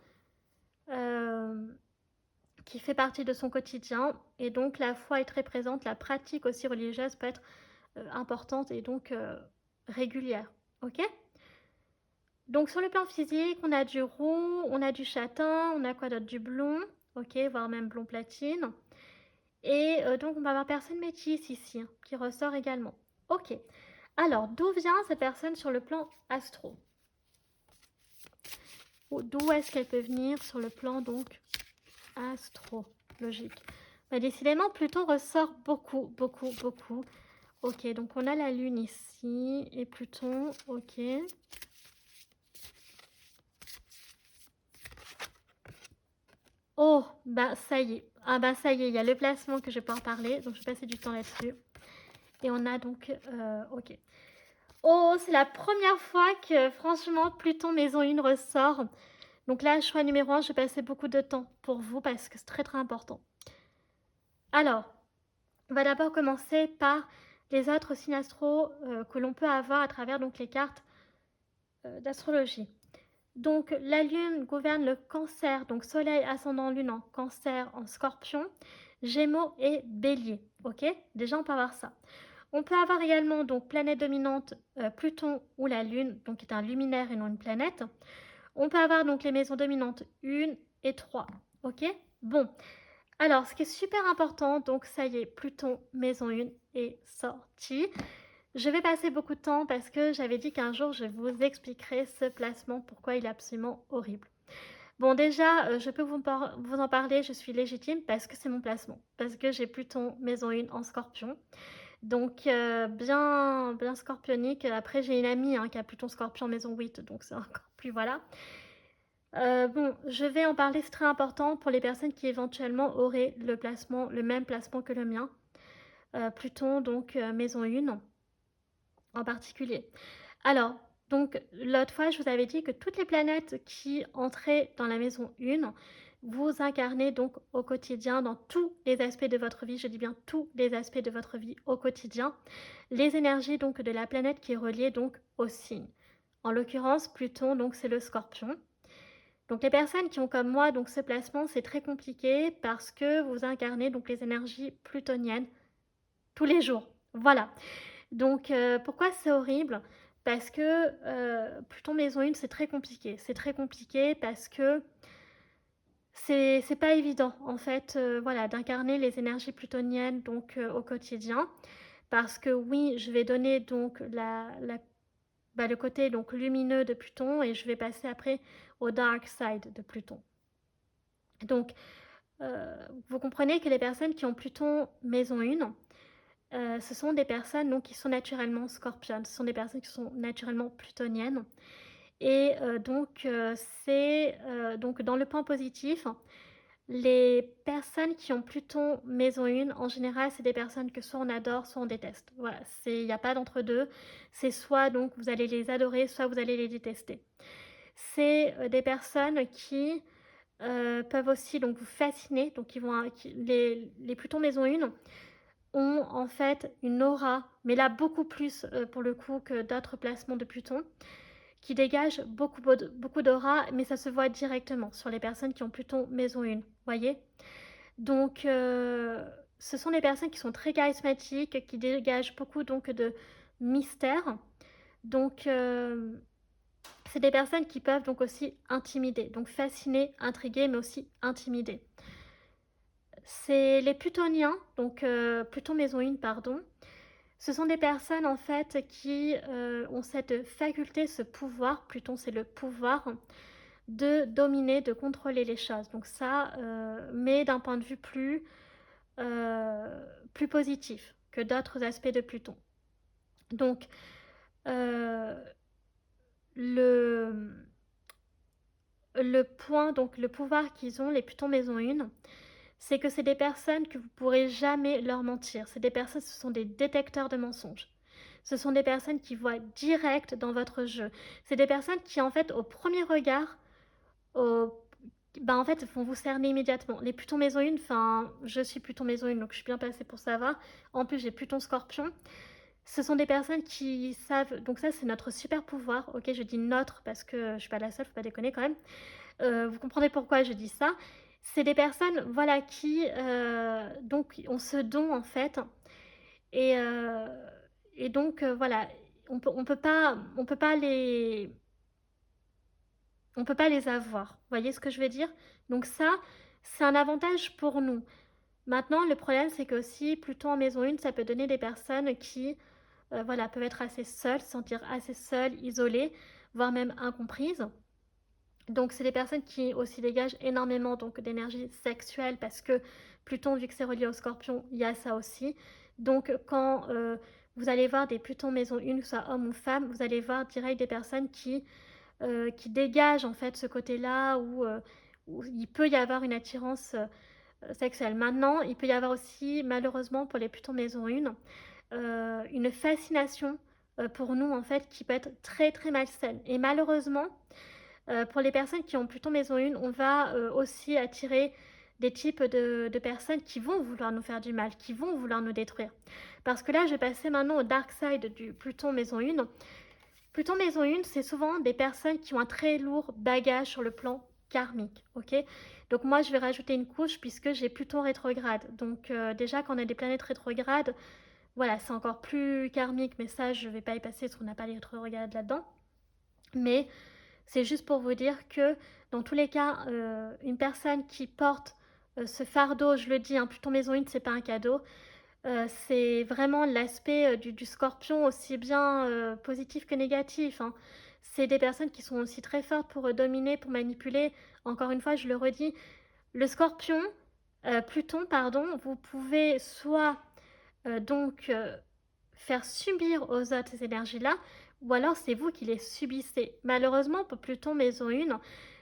Qui fait partie de son quotidien, et donc la foi est très présente, la pratique aussi religieuse peut être importante et donc régulière. Ok? Donc sur le plan physique, on a du roux, on a du châtain, on a quoi d'autre? Du blond, ok, voire même blond platine. Et donc on va avoir personne métisse ici, hein, qui ressort également. Ok. Alors, d'où vient cette personne sur le plan astro? D'où est-ce qu'elle peut venir sur le plan donc astrologique? Bah, décidément, Pluton ressort beaucoup, beaucoup, beaucoup. Ok, donc on a la Lune ici et Pluton, ok. Oh, bah ça y est. Ah bah ça y est, il y a le placement que je vais pouvoir parler, donc je vais passer du temps là-dessus. Et on a donc, ok. Oh, c'est la première fois que franchement Pluton maison 1 ressort. Donc là, choix numéro 1, je vais passer beaucoup de temps pour vous parce que c'est très très important. Alors, on va d'abord commencer par les autres signes astro que l'on peut avoir à travers donc les cartes d'astrologie. Donc la Lune gouverne le Cancer, donc Soleil, ascendant Lune en Cancer, en Scorpion, Gémeaux et Bélier. Ok, déjà on peut avoir ça. On peut avoir également donc planète dominante Pluton ou la Lune, donc qui est un luminaire et non une planète. On peut avoir donc les maisons dominantes 1 et 3. Ok, bon. Alors, ce qui est super important, donc ça y est, Pluton, maison 1 est sorti. Je vais passer beaucoup de temps parce que j'avais dit qu'un jour, je vous expliquerai ce placement, pourquoi il est absolument horrible. Bon, déjà, je peux vous en parler, je suis légitime parce que c'est mon placement. Parce que j'ai Pluton, maison 1 en Scorpion. Donc, bien scorpionique. Après, j'ai une amie qui a Pluton Scorpion maison 8, donc c'est encore plus, voilà. Bon, je vais en parler, c'est très important pour les personnes qui éventuellement auraient le même placement que le mien. Pluton, donc maison 1 en particulier. Alors, donc l'autre fois, je vous avais dit que toutes les planètes qui entraient dans la maison 1, vous incarnez donc au quotidien dans tous les aspects de votre vie, je dis bien tous les aspects de votre vie au quotidien, les énergies donc de la planète qui est reliée donc au signe. En l'occurrence, Pluton, donc c'est le Scorpion. Donc les personnes qui ont comme moi donc ce placement, c'est très compliqué parce que vous incarnez donc les énergies plutoniennes tous les jours. Voilà. Donc pourquoi c'est horrible? parce que Pluton maison 1, c'est très compliqué. C'est très compliqué parce que c'est pas évident, en fait, voilà, d'incarner les énergies plutoniennes donc au quotidien. Parce que oui, je vais donner donc le côté donc lumineux de Pluton et je vais passer après au dark side de Pluton. Donc, vous comprenez que les personnes qui ont Pluton maison 1, ce sont des personnes donc, qui sont naturellement scorpionnes, ce sont des personnes qui sont naturellement plutoniennes. Et c'est donc dans le point positif, les personnes qui ont Pluton maison 1, en général, c'est des personnes que soit on adore, soit on déteste. Voilà, il n'y a pas d'entre-deux. C'est soit donc vous allez les adorer, soit vous allez les détester. C'est des personnes qui peuvent aussi donc vous fasciner. Donc les Pluton maison 1 ont en fait une aura, mais là beaucoup plus pour le coup que d'autres placements de Pluton, qui dégagent beaucoup d'aura, mais ça se voit directement sur les personnes qui ont Pluton maison 1, voyez. Donc ce sont des personnes qui sont très charismatiques, qui dégagent beaucoup donc de mystère. Donc c'est des personnes qui peuvent donc aussi intimider, donc fasciner, intriguer, mais aussi intimider. C'est les plutoniens, donc Pluton maison 1, pardon. Ce sont des personnes en fait qui ont cette faculté, ce pouvoir, Pluton c'est le pouvoir, de dominer, de contrôler les choses. Donc ça, mais d'un point de vue plus positif que d'autres aspects de Pluton. Donc le, le point, donc le pouvoir qu'ils ont, les Pluton maison 1, c'est que c'est des personnes que vous ne pourrez jamais leur mentir. C'est des personnes, ce sont des détecteurs de mensonges. Ce sont des personnes qui voient direct dans votre jeu. C'est des personnes qui, en fait, au premier regard, en fait, vont vous cerner immédiatement. Les Pluton maison 1, enfin, je suis Pluton maison 1, donc je suis bien placée pour savoir. En plus, j'ai Pluton Scorpion. Ce sont des personnes qui savent, donc ça c'est notre super pouvoir, ok, je dis notre parce que je suis pas la seule, faut pas déconner quand même. Vous comprenez pourquoi je dis ça. C'est des personnes, voilà, qui donc ont ce don en fait, et, euh, et donc voilà, on peut pas les avoir. Vous voyez ce que je veux dire? Donc ça, c'est un avantage pour nous. Maintenant, le problème, c'est que aussi, plutôt en maison 1, ça peut donner des personnes qui voilà, peuvent être assez seules, se sentir assez seules, isolées, voire même incomprises. Donc, c'est des personnes qui aussi dégagent énormément donc d'énergie sexuelle parce que Pluton, vu que c'est relié au Scorpion, il y a ça aussi. Donc, quand vous allez voir des Plutons maison 1, que ce soit homme ou femme, vous allez voir direct des personnes qui dégagent en fait ce côté-là où il peut y avoir une attirance sexuelle. Maintenant, il peut y avoir aussi, malheureusement, pour les Plutons maison 1, une fascination pour nous en fait qui peut être très très malsaine. Et malheureusement, pour les personnes qui ont Pluton maison 1, on va aussi attirer des types de personnes qui vont vouloir nous faire du mal, qui vont vouloir nous détruire. Parce que là, je vais passer maintenant au dark side du Pluton maison 1. Pluton maison 1, c'est souvent des personnes qui ont un très lourd bagage sur le plan karmique, ok. Donc moi, je vais rajouter une couche puisque j'ai Pluton rétrograde. Donc déjà, quand on a des planètes rétrogrades, voilà, c'est encore plus karmique, mais ça, je ne vais pas y passer parce qu'on n'a pas les rétrogrades là-dedans. Mais c'est juste pour vous dire que, dans tous les cas, une personne qui porte ce fardeau, je le dis, hein, Pluton maison 1, c'est pas un cadeau. C'est vraiment l'aspect du scorpion, aussi bien positif que négatif, hein. C'est des personnes qui sont aussi très fortes pour dominer, pour manipuler. Encore une fois, je le redis, le scorpion, Pluton, pardon, vous pouvez soit faire subir aux autres ces énergies-là, ou alors c'est vous qui les subissez. Malheureusement, pour Pluton maison 1,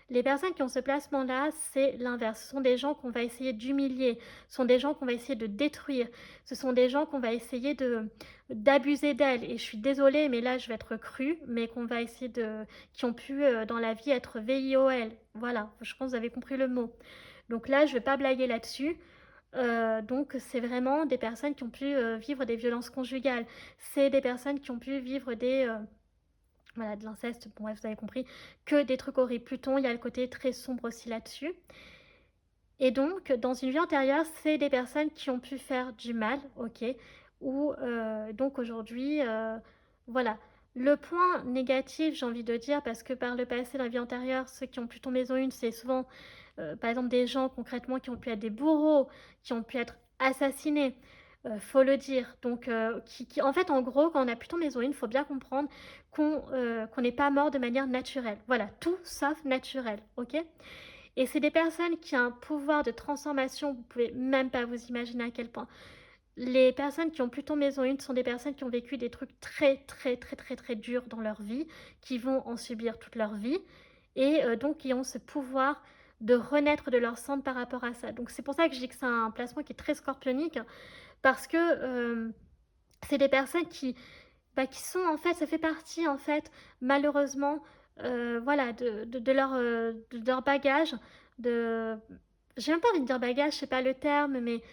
les personnes qui ont ce placement-là, c'est l'inverse. Ce sont des gens qu'on va essayer d'humilier, ce sont des gens qu'on va essayer de détruire, ce sont des gens qu'on va essayer d'abuser d'elles. Et je suis désolée, mais là je vais être crue, mais qu'on va essayer qui ont pu dans la vie être VIOL. Voilà, je pense que vous avez compris le mot. Donc là, je ne vais pas blaguer là-dessus. Donc c'est vraiment des personnes qui ont pu vivre des violences conjugales. C'est des personnes qui ont pu vivre voilà, de l'inceste, bon bref, vous avez compris, que des trucs horribles. Pluton, il y a le côté très sombre aussi là-dessus. Et donc, dans une vie antérieure, c'est des personnes qui ont pu faire du mal, ok, ou donc aujourd'hui, voilà. Le point négatif, j'ai envie de dire, parce que par le passé, dans la vie antérieure, ceux qui ont Pluton maison 1, c'est souvent, par exemple, des gens concrètement qui ont pu être des bourreaux, qui ont pu être assassinés, faut le dire. Donc, en fait, en gros, quand on a Pluton maison 1, il faut bien comprendre qu'on n'est pas mort de manière naturelle. Voilà, tout sauf naturel, ok? Et c'est des personnes qui ont un pouvoir de transformation, vous pouvez même pas vous imaginer à quel point. Les personnes qui ont Pluton maison 1 sont des personnes qui ont vécu des trucs très, très, très, très, très durs dans leur vie, qui vont en subir toute leur vie, et donc qui ont ce pouvoir de renaître de leur centre par rapport à ça. Donc c'est pour ça que je dis que c'est un placement qui est très scorpionique, parce que c'est des personnes qui sont, en fait, ça fait partie, en fait, malheureusement, voilà, de leur bagage, de... J'ai même pas envie de dire bagage, c'est pas le terme, mais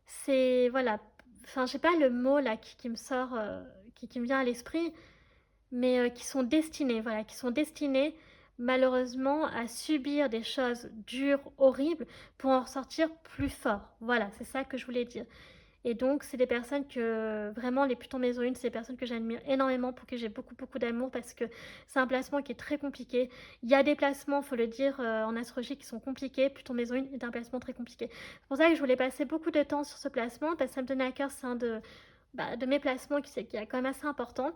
c'est, voilà, enfin, j'ai pas le mot là qui me sort, qui me vient à l'esprit, mais qui sont destinés, voilà, qui sont destinés malheureusement à subir des choses dures, horribles, pour en ressortir plus fort. Voilà, c'est ça que je voulais dire. Et donc, c'est des personnes que, vraiment, les Plutons maison 1, c'est des personnes que j'admire énormément, pour qui j'ai beaucoup, beaucoup d'amour, parce que c'est un placement qui est très compliqué. Il y a des placements, il faut le dire, en astrologie qui sont compliqués. Pluton maison 1 est un placement très compliqué. C'est pour ça que je voulais passer beaucoup de temps sur ce placement, parce que ça me tenait à cœur, c'est un de mes placements qui est quand même assez important,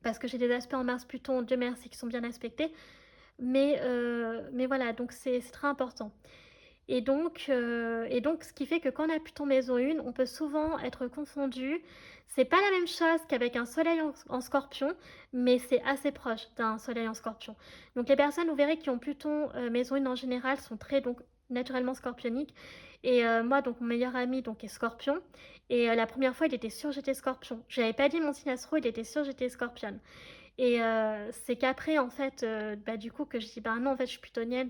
parce que j'ai des aspects en Mars-Pluton, Dieu merci, qui sont bien aspectés. Mais voilà, donc c'est très important. Et donc, ce qui fait que quand on a Pluton maison 1, on peut souvent être confondu. C'est pas la même chose qu'avec un soleil en scorpion, mais c'est assez proche d'un soleil en scorpion. Donc les personnes, vous verrez, qui ont Pluton maison 1 en général, sont très donc naturellement scorpioniques. Et moi, donc mon meilleur ami donc, est scorpion. Et la première fois, il était sûr que j'étais scorpion. Je n'avais pas dit mon signe astro, il était sûr que j'étais scorpionne. Et c'est qu'après, en fait, du coup, que je dis, bah non, en fait, je suis plutonienne,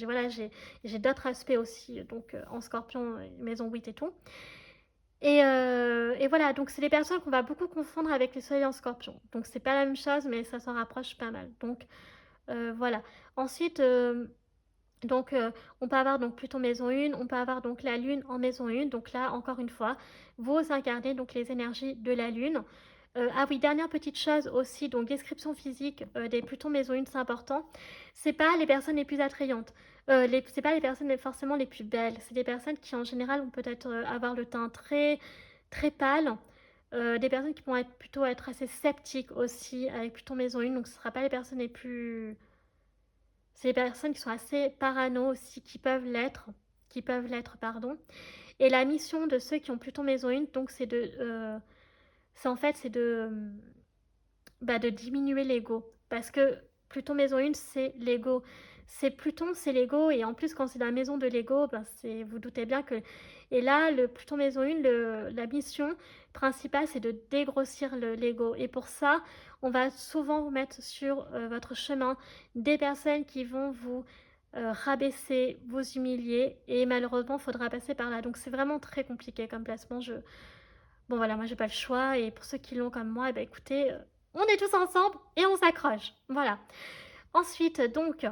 voilà, j'ai d'autres aspects aussi, donc en scorpion, maison 8 et tout. Et voilà, donc c'est des personnes qu'on va beaucoup confondre avec les soleils en scorpion. Donc c'est pas la même chose, mais ça s'en rapproche pas mal. Donc voilà. Ensuite, donc, on peut avoir donc Pluton maison 1, on peut avoir donc la Lune en maison 1. Donc là, encore une fois, vous incarnez donc les énergies de la Lune. Ah oui, dernière petite chose aussi, donc description physique des Plutons maison 1, c'est important. C'est pas les personnes les plus attrayantes. C'est pas les personnes forcément les plus belles. C'est des personnes qui en général vont peut-être avoir le teint très, très pâle. Des personnes qui vont plutôt être assez sceptiques aussi avec Pluton maison 1. Donc ce ne sera pas les personnes les plus... C'est des personnes qui sont assez parano aussi, qui peuvent l'être, pardon. Et la mission de ceux qui ont Pluton maison 1, donc c'est en fait, c'est de diminuer l'ego. Parce que Pluton maison 1, c'est l'ego. C'est Pluton, c'est l'ego. Et en plus, quand c'est la maison de l'ego, vous doutez bien que... Et là, le Pluton maison 1, la mission principale, c'est de dégrossir l'ego. Et pour ça, on va souvent vous mettre sur votre chemin des personnes qui vont vous rabaisser, vous humilier. Et malheureusement, il faudra passer par là. Donc c'est vraiment très compliqué comme placement. Bon voilà, moi j'ai pas le choix, et pour ceux qui l'ont comme moi, eh ben, écoutez, on est tous ensemble et on s'accroche. Voilà. Ensuite, donc,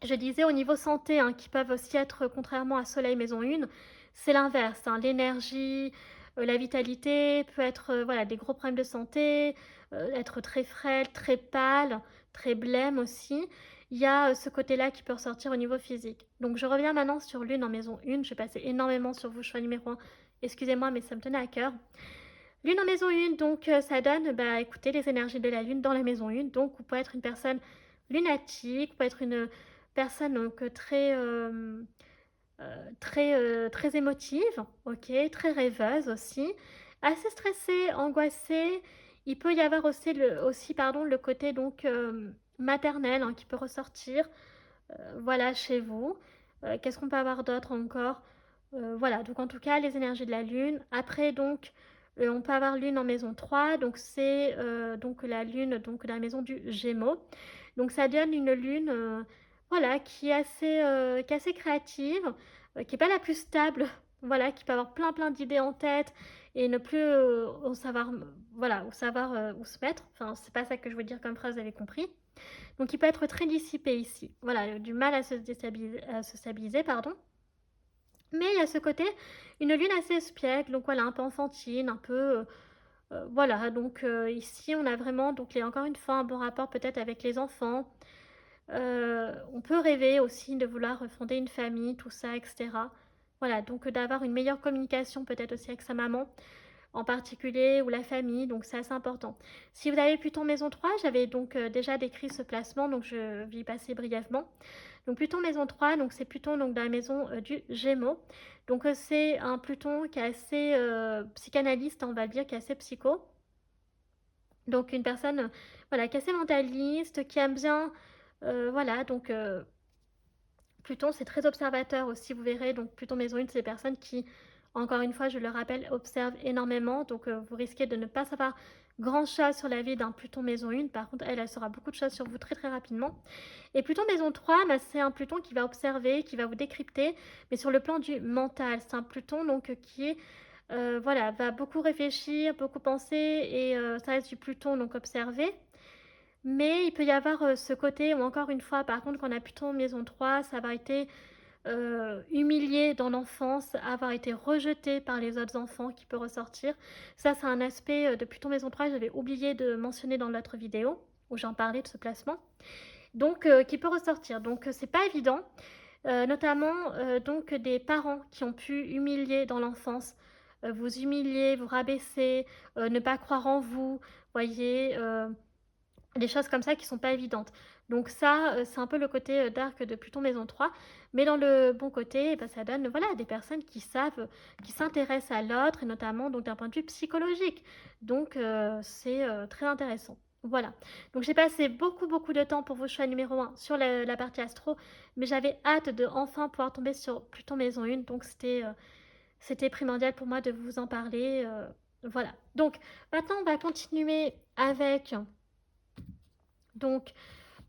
je disais au niveau santé, hein, qui peuvent aussi être, contrairement à Soleil maison 1, c'est l'inverse, hein. L'énergie, la vitalité, peut être voilà, des gros problèmes de santé, être très frêle, très pâle, très blême aussi. Il y a ce côté-là qui peut ressortir au niveau physique. Donc je reviens maintenant sur Lune en maison 1. Je vais passer énormément sur vous, choix numéro 1. Excusez-moi, mais ça me tenait à cœur. Lune en maison 1, donc ça donne, écoutez, les énergies de la Lune dans la maison 1. Donc vous pouvez être une personne lunatique, vous pouvez être une personne donc très émotive, ok, très rêveuse aussi, assez stressée, angoissée. Il peut y avoir aussi pardon, le côté donc maternel, hein, qui peut ressortir, voilà, chez vous. Qu'est-ce qu'on peut avoir d'autre encore? Voilà, donc en tout cas, les énergies de la Lune. Après, donc, on peut avoir Lune en maison 3, donc c'est donc la Lune donc, de la maison du Gémeaux. Donc ça donne une Lune voilà, qui est assez créative, qui n'est pas la plus stable, voilà, qui peut avoir plein plein d'idées en tête et ne plus savoir, voilà, savoir où se mettre. Enfin, c'est pas ça que je veux dire comme phrase, vous avez compris. Donc il peut être très dissipé ici. Voilà, du mal à se stabiliser, pardon. Mais il y a ce côté, une lune assez espiègle, donc voilà, un peu enfantine, un peu Voilà, donc ici, on a vraiment, donc encore une fois, un bon rapport peut-être avec les enfants. On peut rêver aussi de vouloir fonder une famille, tout ça, etc. Voilà, donc d'avoir une meilleure communication peut-être aussi avec sa maman en particulier ou la famille, donc c'est assez important. Si vous avez Pluton maison 3, j'avais donc déjà décrit ce placement, donc je vais y passer brièvement. Donc Pluton maison 3, donc c'est Pluton donc dans la maison du Gémeaux. Donc c'est un Pluton qui est assez psychanalyste, on va dire, qui est assez psycho. Donc une personne voilà, qui est assez mentaliste, qui aime bien, voilà, donc Pluton, c'est très observateur aussi, vous verrez. Donc Pluton maison 1, c'est des personnes qui, encore une fois, je le rappelle, observent énormément. Donc vous risquez de ne pas savoir grand-chose sur la vie d'un Pluton maison 1. Par contre, elle saura beaucoup de choses sur vous très très rapidement. Et Pluton maison 3, bah, c'est un Pluton qui va observer, qui va vous décrypter, mais sur le plan du mental. C'est un Pluton donc qui est, voilà, va beaucoup réfléchir, beaucoup penser, et ça reste du Pluton donc observé. Mais il peut y avoir ce côté où, encore une fois, par contre, quand on a Pluton maison 3, ça va être humilié dans l'enfance, avoir été rejeté par les autres enfants qui peut ressortir. Ça, c'est un aspect de Pluton maison 3, j'avais oublié de mentionner dans l'autre vidéo, où j'en parlais de ce placement. Donc, qui peut ressortir. Donc, c'est pas évident. Notamment, donc, des parents qui ont pu humilier dans l'enfance, vous humilier, vous rabaisser, ne pas croire en vous, voyez, des choses comme ça qui sont pas évidentes. Donc ça, c'est un peu le côté dark de Pluton maison 3. Mais dans le bon côté, eh ben, ça donne voilà, des personnes qui savent, qui s'intéressent à l'autre, et notamment donc d'un point de vue psychologique. Donc c'est très intéressant. Voilà. Donc j'ai passé beaucoup de temps pour vos choix numéro 1 sur la partie astro, mais j'avais hâte de enfin pouvoir tomber sur Pluton maison 1. Donc c'était primordial pour moi de vous en parler. Voilà. Donc maintenant, on va continuer avec donc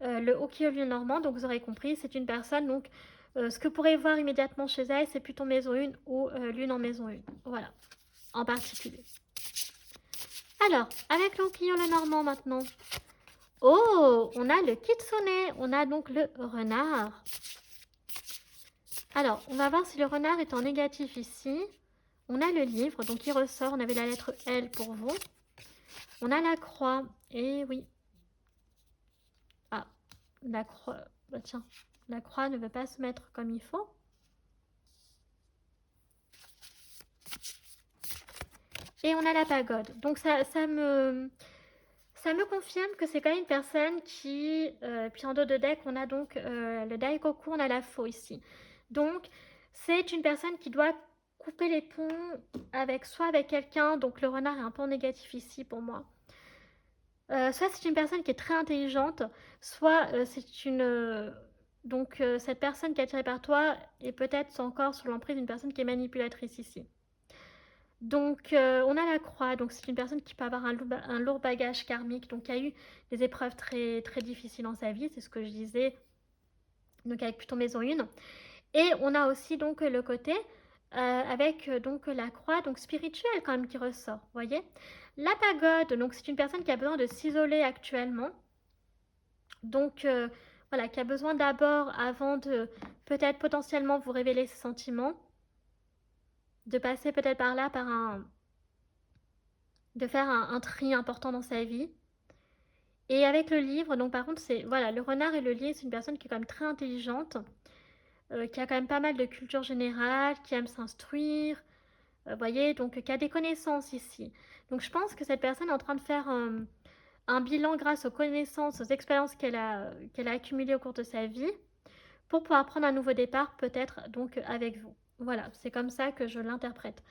le Ukiyo normand, donc vous aurez compris, c'est une personne, donc ce que vous pourrez voir immédiatement chez elle, c'est Pluton maison 1 ou Lune en maison 1. Voilà, en particulier. Alors, avec le Ukiyo normand maintenant. Oh, on a le Kitsune, on a donc le renard. Alors, on va voir si le renard est en négatif ici. On a le livre, donc il ressort, on avait la lettre L pour vous. On a la croix, et oui. Ah, la croix, bah tiens, la croix ne veut pas se mettre comme il faut. Et on a la pagode. Donc ça me confirme que c'est quand même une personne qui... puis en dos de deck, on a donc le Daikoku, on a la faux ici. Donc c'est une personne qui doit couper les ponts avec soit avec quelqu'un, donc le renard est un peu en négatif ici pour moi. Soit c'est une personne qui est très intelligente, soit c'est une... donc cette personne qui est attirée par toi est peut-être encore sous l'emprise d'une personne qui est manipulatrice ici. Donc, on a la croix, donc c'est une personne qui peut avoir un lourd bagage karmique, donc qui a eu des épreuves très, très difficiles dans sa vie, c'est ce que je disais, donc avec Pluton maison 1. Et on a aussi donc le côté avec donc la croix, donc spirituelle quand même qui ressort, vous voyez. La pagode, donc c'est une personne qui a besoin de s'isoler actuellement, donc voilà, qui a besoin d'abord, avant de peut-être potentiellement vous révéler ses sentiments, de passer peut-être par là, de faire un tri important dans sa vie. Et avec le livre, donc par contre, c'est voilà, le renard et le lier, c'est une personne qui est quand même très intelligente, qui a quand même pas mal de culture générale, qui aime s'instruire, voyez, donc qui a des connaissances ici. Donc je pense que cette personne est en train de faire un bilan grâce aux connaissances, aux expériences qu'elle a accumulées au cours de sa vie, pour pouvoir prendre un nouveau départ, peut-être donc avec vous. Voilà, c'est comme ça que je l'interprète.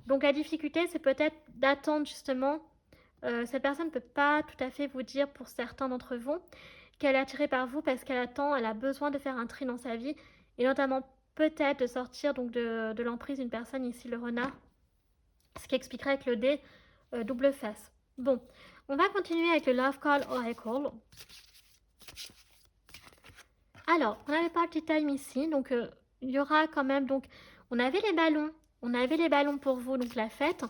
Donc la difficulté, c'est peut-être d'attendre justement. Cette personne ne peut pas tout à fait vous dire pour certains d'entre vous qu'elle est attirée par vous parce qu'elle attend, elle a besoin de faire un tri dans sa vie et notamment peut-être de sortir donc de l'emprise d'une personne, ici le renard, ce qui expliquerait avec le dé double face. Bon, on va continuer avec le Love Call Oracle. Alors, on a le party time ici, donc il y aura quand même, donc on avait les ballons pour vous, donc la fête,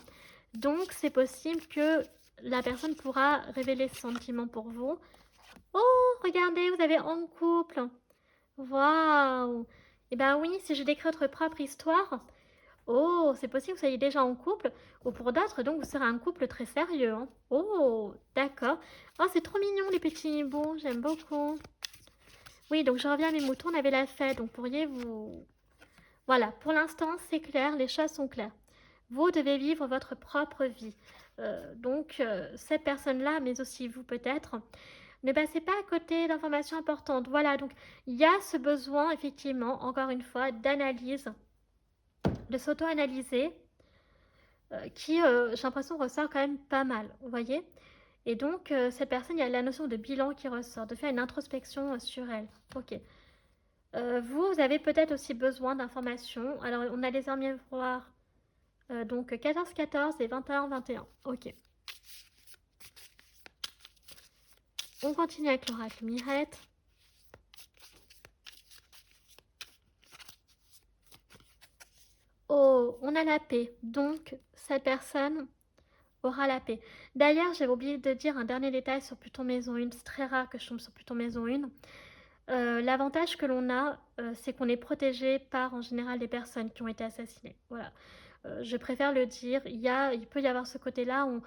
donc c'est possible que la personne pourra révéler ses sentiments pour vous. Oh, regardez, vous avez en couple. Waouh. Eh bien oui, si je décris votre propre histoire, Oh, c'est possible que vous soyez déjà en couple, ou pour d'autres, donc vous serez un couple très sérieux, hein. Oh, d'accord. Oh, c'est trop mignon les petits hiboux, j'aime beaucoup. Oui, donc je reviens à mes moutons, on avait la fête, donc pourriez vous... Voilà, pour l'instant c'est clair, les choses sont claires. Vous devez vivre votre propre vie. Cette personne-là, mais aussi vous peut-être, ne passez pas à côté d'informations importantes. Voilà, donc il y a ce besoin, effectivement, encore une fois, d'analyse, de s'auto-analyser, j'ai l'impression, ressort quand même pas mal, vous voyez. Et donc, cette personne, il y a la notion de bilan qui ressort, de faire une introspection sur elle. Ok. Vous avez peut-être aussi besoin d'informations. Alors, on a les armes miroirs, donc 14-14 et 21-21. Ok. On continue avec l'oracle Mirette. Oh, on a la paix. Donc, cette personne aura la paix. D'ailleurs, j'avais oublié de dire un dernier détail sur Pluton Maison 1. C'est très rare que je tombe sur Pluton Maison 1. L'avantage que l'on a, c'est qu'on est protégé par, en général, les personnes qui ont été assassinées. Voilà. Je préfère le dire. Il peut y avoir ce côté-là où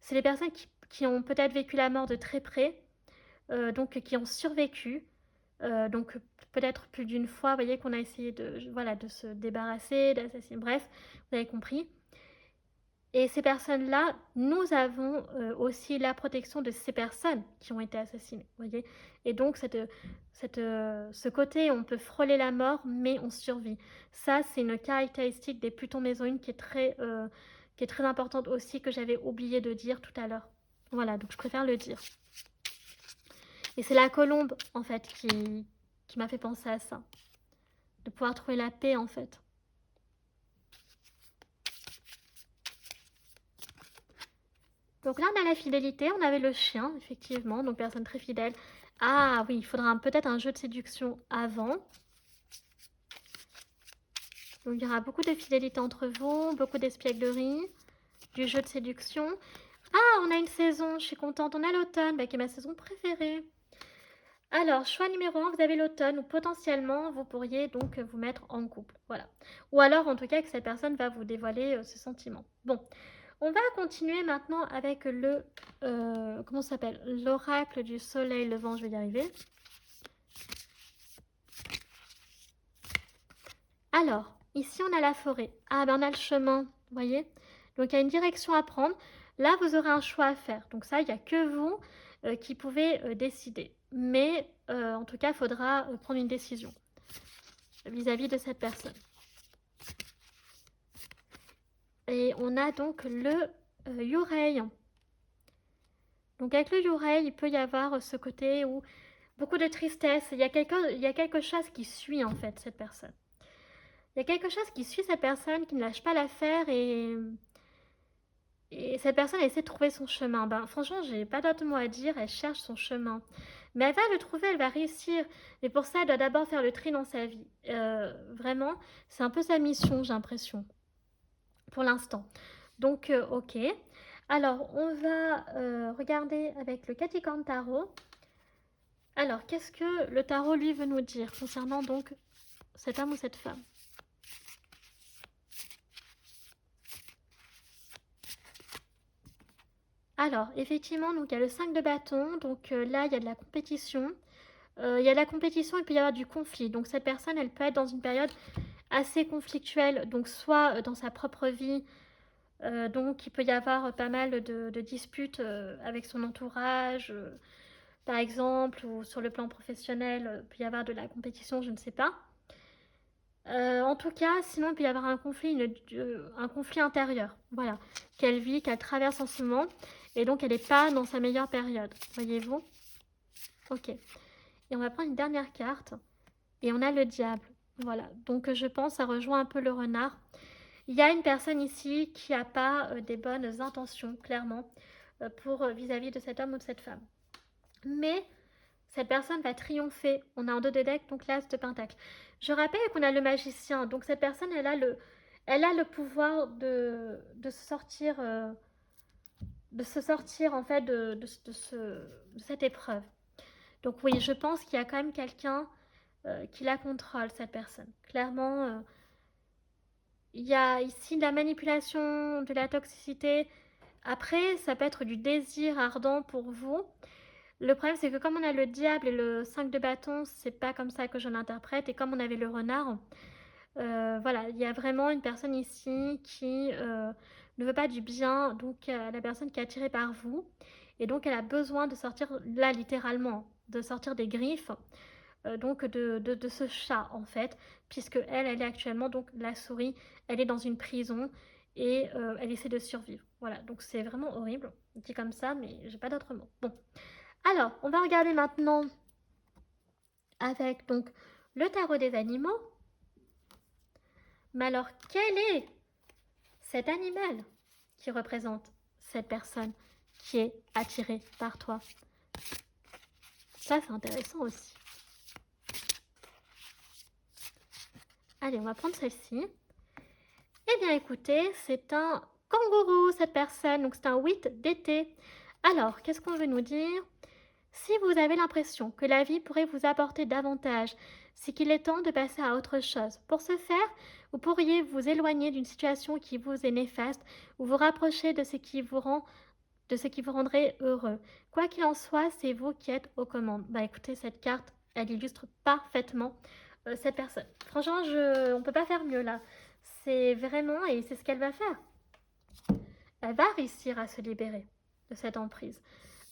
c'est les personnes qui ont peut-être vécu la mort de très près, donc qui ont survécu. Donc peut-être plus d'une fois, vous voyez, qu'on a essayé de se débarrasser, d'assassiner, bref, vous avez compris. Et ces personnes-là, nous avons aussi la protection de ces personnes qui ont été assassinées, vous voyez. Et donc ce côté, on peut frôler la mort, mais on survit. Ça, c'est une caractéristique des Pluton Maison 1 qui est très importante aussi, que j'avais oublié de dire tout à l'heure. Voilà, donc je préfère le dire. Et c'est la colombe, en fait, qui m'a fait penser à ça. De pouvoir trouver la paix, en fait. Donc là, on a la fidélité, on avait le chien, effectivement, donc personne très fidèle. Ah oui, il faudra peut-être un jeu de séduction avant. Donc il y aura beaucoup de fidélité entre vous, beaucoup d'espièglerie, du jeu de séduction. Ah, on a une saison, je suis contente, on a l'automne, qui est ma saison préférée. Alors, choix numéro 1, vous avez l'automne, où potentiellement, vous pourriez donc vous mettre en couple. Voilà. Ou alors, en tout cas, que cette personne va vous dévoiler ses sentiments. Bon, on va continuer maintenant avec comment ça s'appelle? L'oracle du soleil levant, je vais y arriver. Alors, ici, on a la forêt. Ah, ben on a le chemin, vous voyez? Donc, il y a une direction à prendre. Là, vous aurez un choix à faire. Donc ça, il n'y a que vous qui pouvez décider. Mais, en tout cas, il faudra prendre une décision vis-à-vis de cette personne. Et on a donc le Yureil. Donc avec le Yureil, il peut y avoir ce côté où beaucoup de tristesse. Il y a quelque chose qui suit en fait cette personne. Il y a quelque chose qui suit cette personne, qui ne lâche pas l'affaire et cette personne essaie de trouver son chemin. Ben, franchement, j'ai pas d'autre mot à dire, elle cherche son chemin. Mais elle va le trouver, elle va réussir. Mais pour ça, elle doit d'abord faire le tri dans sa vie. Vraiment, c'est un peu sa mission, j'ai l'impression, pour l'instant. Donc, ok. Alors, on va regarder avec le Capricorne Tarot. Alors, qu'est-ce que le tarot, lui, veut nous dire concernant donc cet homme ou cette femme? Alors, effectivement, donc il y a le 5 de bâton. Donc là, il y a de la compétition. Il y a de la compétition et puis il y a du conflit. Donc cette personne, elle peut être dans une période assez conflictuelle. Donc soit dans sa propre vie, donc il peut y avoir pas mal de disputes avec son entourage, par exemple, ou sur le plan professionnel, il peut y avoir de la compétition, je ne sais pas. En tout cas, sinon il peut y avoir un conflit intérieur, voilà, qu'elle vit, qu'elle traverse en ce moment, et donc elle n'est pas dans sa meilleure période, voyez-vous? Ok. Et on va prendre une dernière carte, et on a le diable, voilà. Donc je pense que ça rejoint un peu le renard. Il y a une personne ici qui n'a pas des bonnes intentions, clairement, pour vis-à-vis de cet homme ou de cette femme. Mais cette personne va triompher. On a en dos de deck, donc l'as de pentacle. Je rappelle qu'on a le magicien. Donc cette personne, elle a le pouvoir de se sortir, en fait de cette épreuve. Donc oui, je pense qu'il y a quand même quelqu'un qui la contrôle, cette personne. Clairement, Il y a ici de la manipulation, de la toxicité. Après, ça peut être du désir ardent pour vous. Le problème, c'est que comme on a le diable et le 5 de bâton, c'est pas comme ça que je l'interprète. Et comme on avait le renard, voilà, il y a vraiment une personne ici qui ne veut pas du bien. Donc, la personne qui est attirée par vous. Et donc, elle a besoin de sortir, là, littéralement, de sortir des griffes. Donc, de ce chat, en fait. Puisque elle est actuellement, donc, la souris, elle est dans une prison. Et elle essaie de survivre. Voilà, donc c'est vraiment horrible. Dit comme ça, mais j'ai pas d'autre mot. Bon. Alors, on va regarder maintenant avec donc le tarot des animaux. Mais alors, quel est cet animal qui représente cette personne qui est attirée par toi? Ça, c'est intéressant aussi. Allez, on va prendre celle-ci. Eh bien, écoutez, c'est un kangourou, cette personne. Donc, c'est un 8 d'été. Alors, qu'est-ce qu'on veut nous dire? Si vous avez l'impression que la vie pourrait vous apporter davantage, c'est qu'il est temps de passer à autre chose. Pour ce faire, vous pourriez vous éloigner d'une situation qui vous est néfaste ou vous rapprocher de ce qui vous rendrait heureux. Quoi qu'il en soit, c'est vous qui êtes aux commandes. Bah écoutez, cette carte, elle illustre parfaitement cette personne. Franchement, on ne peut pas faire mieux là. C'est vraiment, et c'est ce qu'elle va faire. Elle va réussir à se libérer de cette emprise.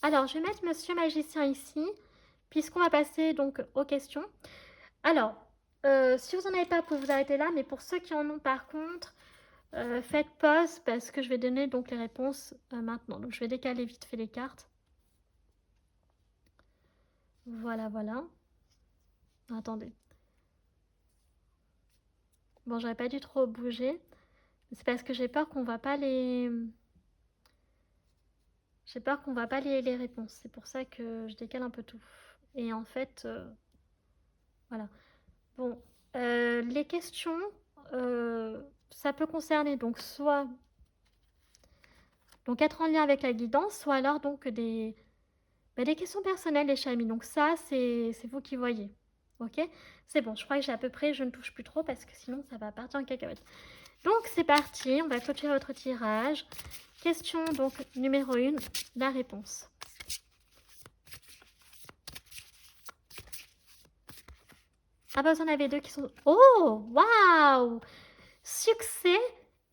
Alors, je vais mettre Monsieur Magicien ici, puisqu'on va passer donc aux questions. Alors, si vous n'en avez pas, vous pouvez vous arrêter là, mais pour ceux qui en ont par contre, faites pause parce que je vais donner donc les réponses maintenant. Donc, je vais décaler vite fait les cartes. Voilà, voilà. Attendez. Bon, j'aurais pas dû trop bouger. C'est parce que j'ai peur qu'on va pas les... J'ai peur qu'on va pas les réponses. C'est pour ça que je décale un peu tout. Et en fait, voilà. Bon, les questions, ça peut concerner donc soit donc être en lien avec la guidance, soit alors donc des questions personnelles, les chamis. Donc ça, c'est vous qui voyez. Ok? C'est bon, je crois que j'ai à peu près, je ne touche plus trop parce que sinon ça va partir en cacahuète. Donc c'est parti, on va clôturer votre tirage. Question donc numéro 1, la réponse. Ah bah vous en avez deux qui sont... Oh, waouh! Succès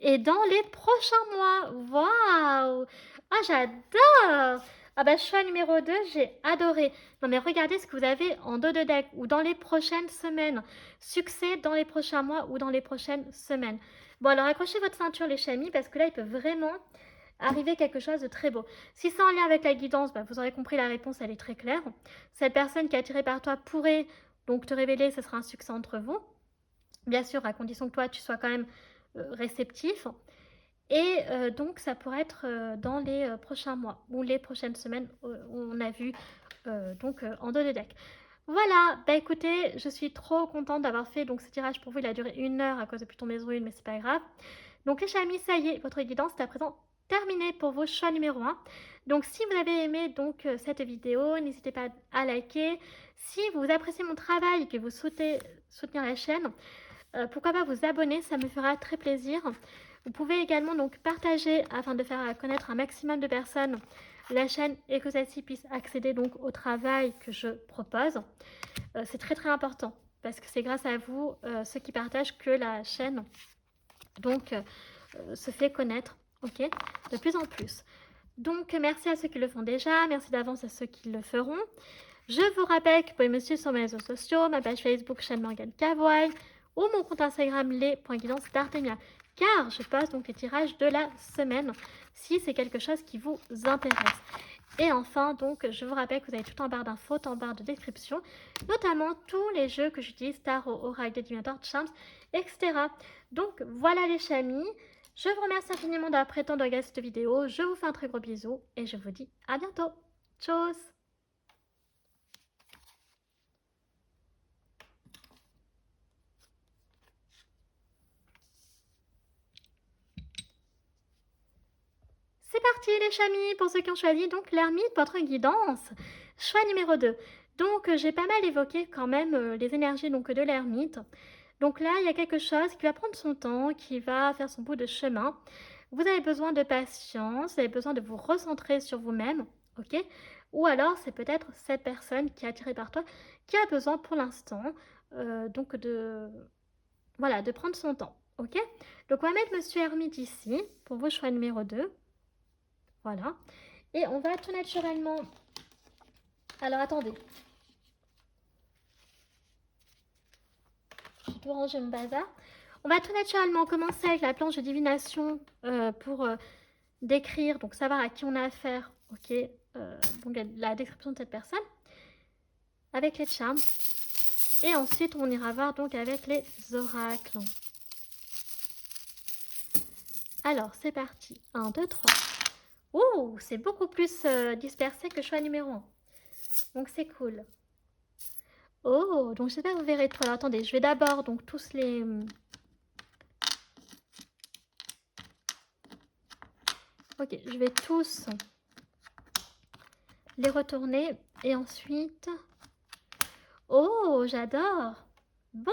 et dans les prochains mois. Waouh! Ah, j'adore! Ah bah choix numéro 2, j'ai adoré. Non mais regardez ce que vous avez en dos de deck ou dans les prochaines semaines. Succès dans les prochains mois ou dans les prochaines semaines. Bon alors accrochez votre ceinture les chamis parce que là il peut vraiment arriver quelque chose de très beau. Si c'est en lien avec la guidance, bah, vous aurez compris la réponse, elle est très claire. Cette personne qui est attirée par toi pourrait donc te révéler, ce sera un succès entre vous. Bien sûr, à condition que toi, tu sois quand même réceptif. Et donc, ça pourrait être dans les prochains mois ou les prochaines semaines, on a vu donc en dos de deck. Voilà, bah écoutez, je suis trop contente d'avoir fait donc ce tirage pour vous. Il a duré 1 heure à cause de Pluton Mézouine, mais c'est pas grave. Donc les chamis, ça y est, votre guidance est à présent terminée pour vos choix numéro 1. Donc si vous avez aimé donc cette vidéo, n'hésitez pas à liker. Si vous appréciez mon travail et que vous souhaitez soutenir la chaîne, pourquoi pas vous abonner, ça me fera très plaisir. Vous pouvez également donc partager afin de faire connaître un maximum de personnes la chaîne et que celle-ci puisse accéder donc au travail que je propose. C'est très très important parce que c'est grâce à vous, ceux qui partagent, que la chaîne donc se fait connaître, ok, de plus en plus. Donc merci à ceux qui le font déjà, merci d'avance à ceux qui le feront. Je vous rappelle que vous pouvez me suivre sur mes réseaux sociaux, ma page Facebook chaîne Morgane Cavoye ou mon compte Instagram les.guidance d'Artemia, car je poste donc les tirages de la semaine si c'est quelque chose qui vous intéresse. Et enfin, donc, je vous rappelle que vous avez tout en barre d'infos, tout en barre de description, notamment tous les jeux que j'utilise, Tarot, Oracle, Divinator, Charms, etc. Donc, voilà les chamis. Je vous remercie infiniment d'avoir pris le temps de regarder cette vidéo. Je vous fais un très gros bisou et je vous dis à bientôt. Tchuss! C'est parti les chamis, pour ceux qui ont choisi donc l'ermite, votre guidance. Choix numéro 2. Donc j'ai pas mal évoqué quand même les énergies donc de l'ermite. Donc là, il y a quelque chose qui va prendre son temps, qui va faire son bout de chemin. Vous avez besoin de patience, vous avez besoin de vous recentrer sur vous-même, ok? Ou alors, c'est peut-être cette personne qui est attirée par toi qui a besoin pour l'instant, donc voilà, de prendre son temps, ok? Donc, on va mettre Monsieur Hermite ici, pour vos choix numéro 2. Voilà. Et on va tout naturellement... Alors, attendez. Je vais tout ranger mon bazar. On va tout naturellement commencer avec la planche de divination pour décrire, donc savoir à qui on a affaire, ok, donc la description de cette personne, avec les charmes. Et ensuite, on ira voir donc avec les oracles. Alors, c'est parti. 1, 2, 3. Oh, c'est beaucoup plus dispersé que choix numéro 1. Donc, c'est cool. Oh, donc j'espère que vous verrez trop. Alors, attendez, je vais d'abord donc tous les... Ok, je vais tous les retourner. Et ensuite... Oh, j'adore. Bon.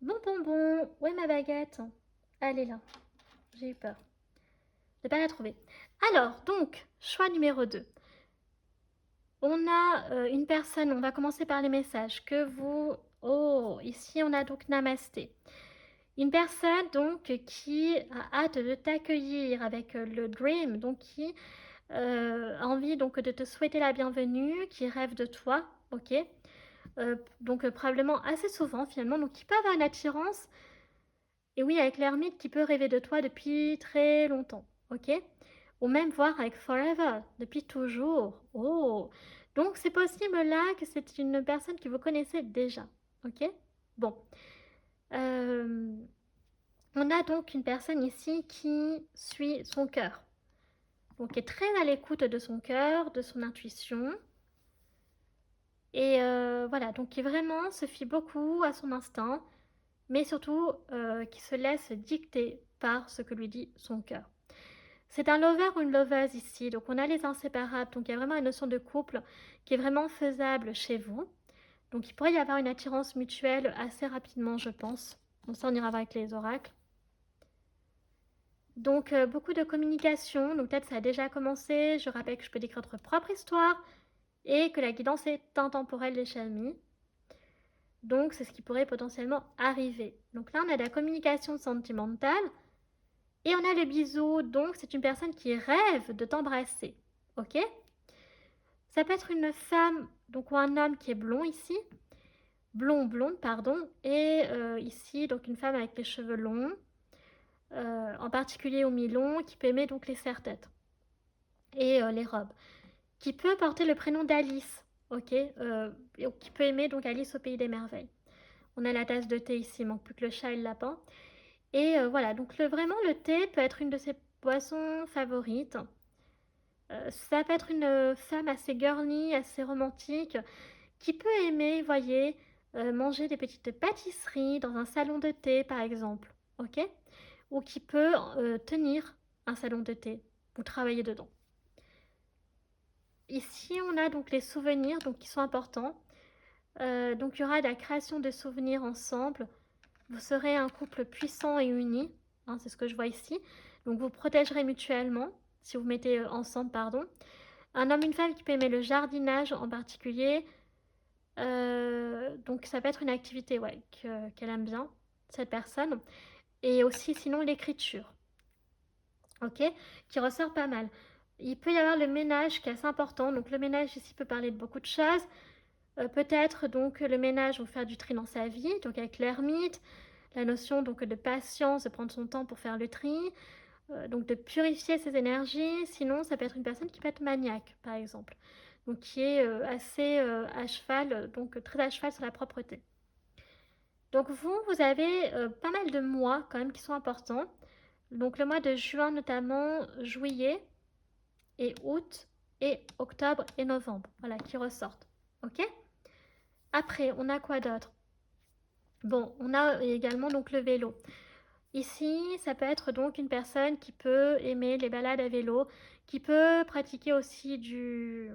Bon. Où est ma baguette? Elle est là. J'ai eu peur de ne pas la trouver. Alors, donc, choix numéro 2. On a une personne, on va commencer par les messages, que vous... Oh, ici on a donc Namasté. Une personne donc qui a hâte de t'accueillir avec le Dream, donc qui a envie donc de te souhaiter la bienvenue, qui rêve de toi, ok, donc probablement assez souvent finalement, donc qui peut avoir une attirance, et oui, avec l'ermite qui peut rêver de toi depuis très longtemps, ok, ou même voir avec Forever, depuis toujours. Oh, donc c'est possible là que c'est une personne que vous connaissez déjà, ok. Bon, on a donc une personne ici qui suit son cœur, donc qui est très à l'écoute de son cœur, de son intuition, et voilà, donc qui vraiment se fie beaucoup à son instinct, mais surtout qui se laisse dicter par ce que lui dit son cœur. C'est un lover ou une loveuse ici, donc on a les inséparables, donc il y a vraiment une notion de couple qui est vraiment faisable chez vous. Donc il pourrait y avoir une attirance mutuelle assez rapidement, je pense. Bon, ça on ira voir avec les oracles. Donc beaucoup de communication, donc peut-être ça a déjà commencé, je rappelle que je peux décrire votre propre histoire et que la guidance est intemporelle des chamis. Donc c'est ce qui pourrait potentiellement arriver. Donc là on a de la communication sentimentale. Et on a le bisou, donc c'est une personne qui rêve de t'embrasser, ok? Ça peut être une femme, donc ou un homme qui est blond ici, blonde, pardon, et ici, donc une femme avec les cheveux longs, en particulier au mi-long, qui peut aimer donc les serre-têtes et les robes, qui peut porter le prénom d'Alice, ok? Qui peut aimer donc Alice au pays des merveilles. On a la tasse de thé ici, il manque plus que le chat et le lapin. Et voilà, donc vraiment le thé peut être une de ses boissons favorites. Ça peut être une femme assez girly, assez romantique, qui peut aimer, voyez, manger des petites pâtisseries dans un salon de thé, par exemple, ok? Ou qui peut tenir un salon de thé ou travailler dedans. Ici, on a donc les souvenirs donc, qui sont importants. Donc, il y aura de la création de souvenirs ensemble. Vous serez un couple puissant et uni, hein, c'est ce que je vois ici. Donc, vous protégerez mutuellement, si vous mettez ensemble, pardon. Un homme, une femme qui peut aimer le jardinage en particulier. Donc ça peut être une activité ouais, qu'elle aime bien, cette personne. Et aussi sinon l'écriture, ok, qui ressort pas mal. Il peut y avoir le ménage qui est assez important. Donc le ménage ici peut parler de beaucoup de choses. Peut-être donc le ménage ou faire du tri dans sa vie, donc avec l'ermite. La notion donc de patience, de prendre son temps pour faire le tri. Donc de purifier ses énergies. Sinon, ça peut être une personne qui peut être maniaque, par exemple. Donc qui est assez à cheval, donc très à cheval sur la propreté. Donc vous avez pas mal de mois quand même qui sont importants. Donc le mois de juin notamment, juillet et août et octobre et novembre, voilà, qui ressortent. Ok? Après, on a quoi d'autre? Bon, on a également donc le vélo. Ici, ça peut être donc une personne qui peut aimer les balades à vélo, qui peut pratiquer aussi du...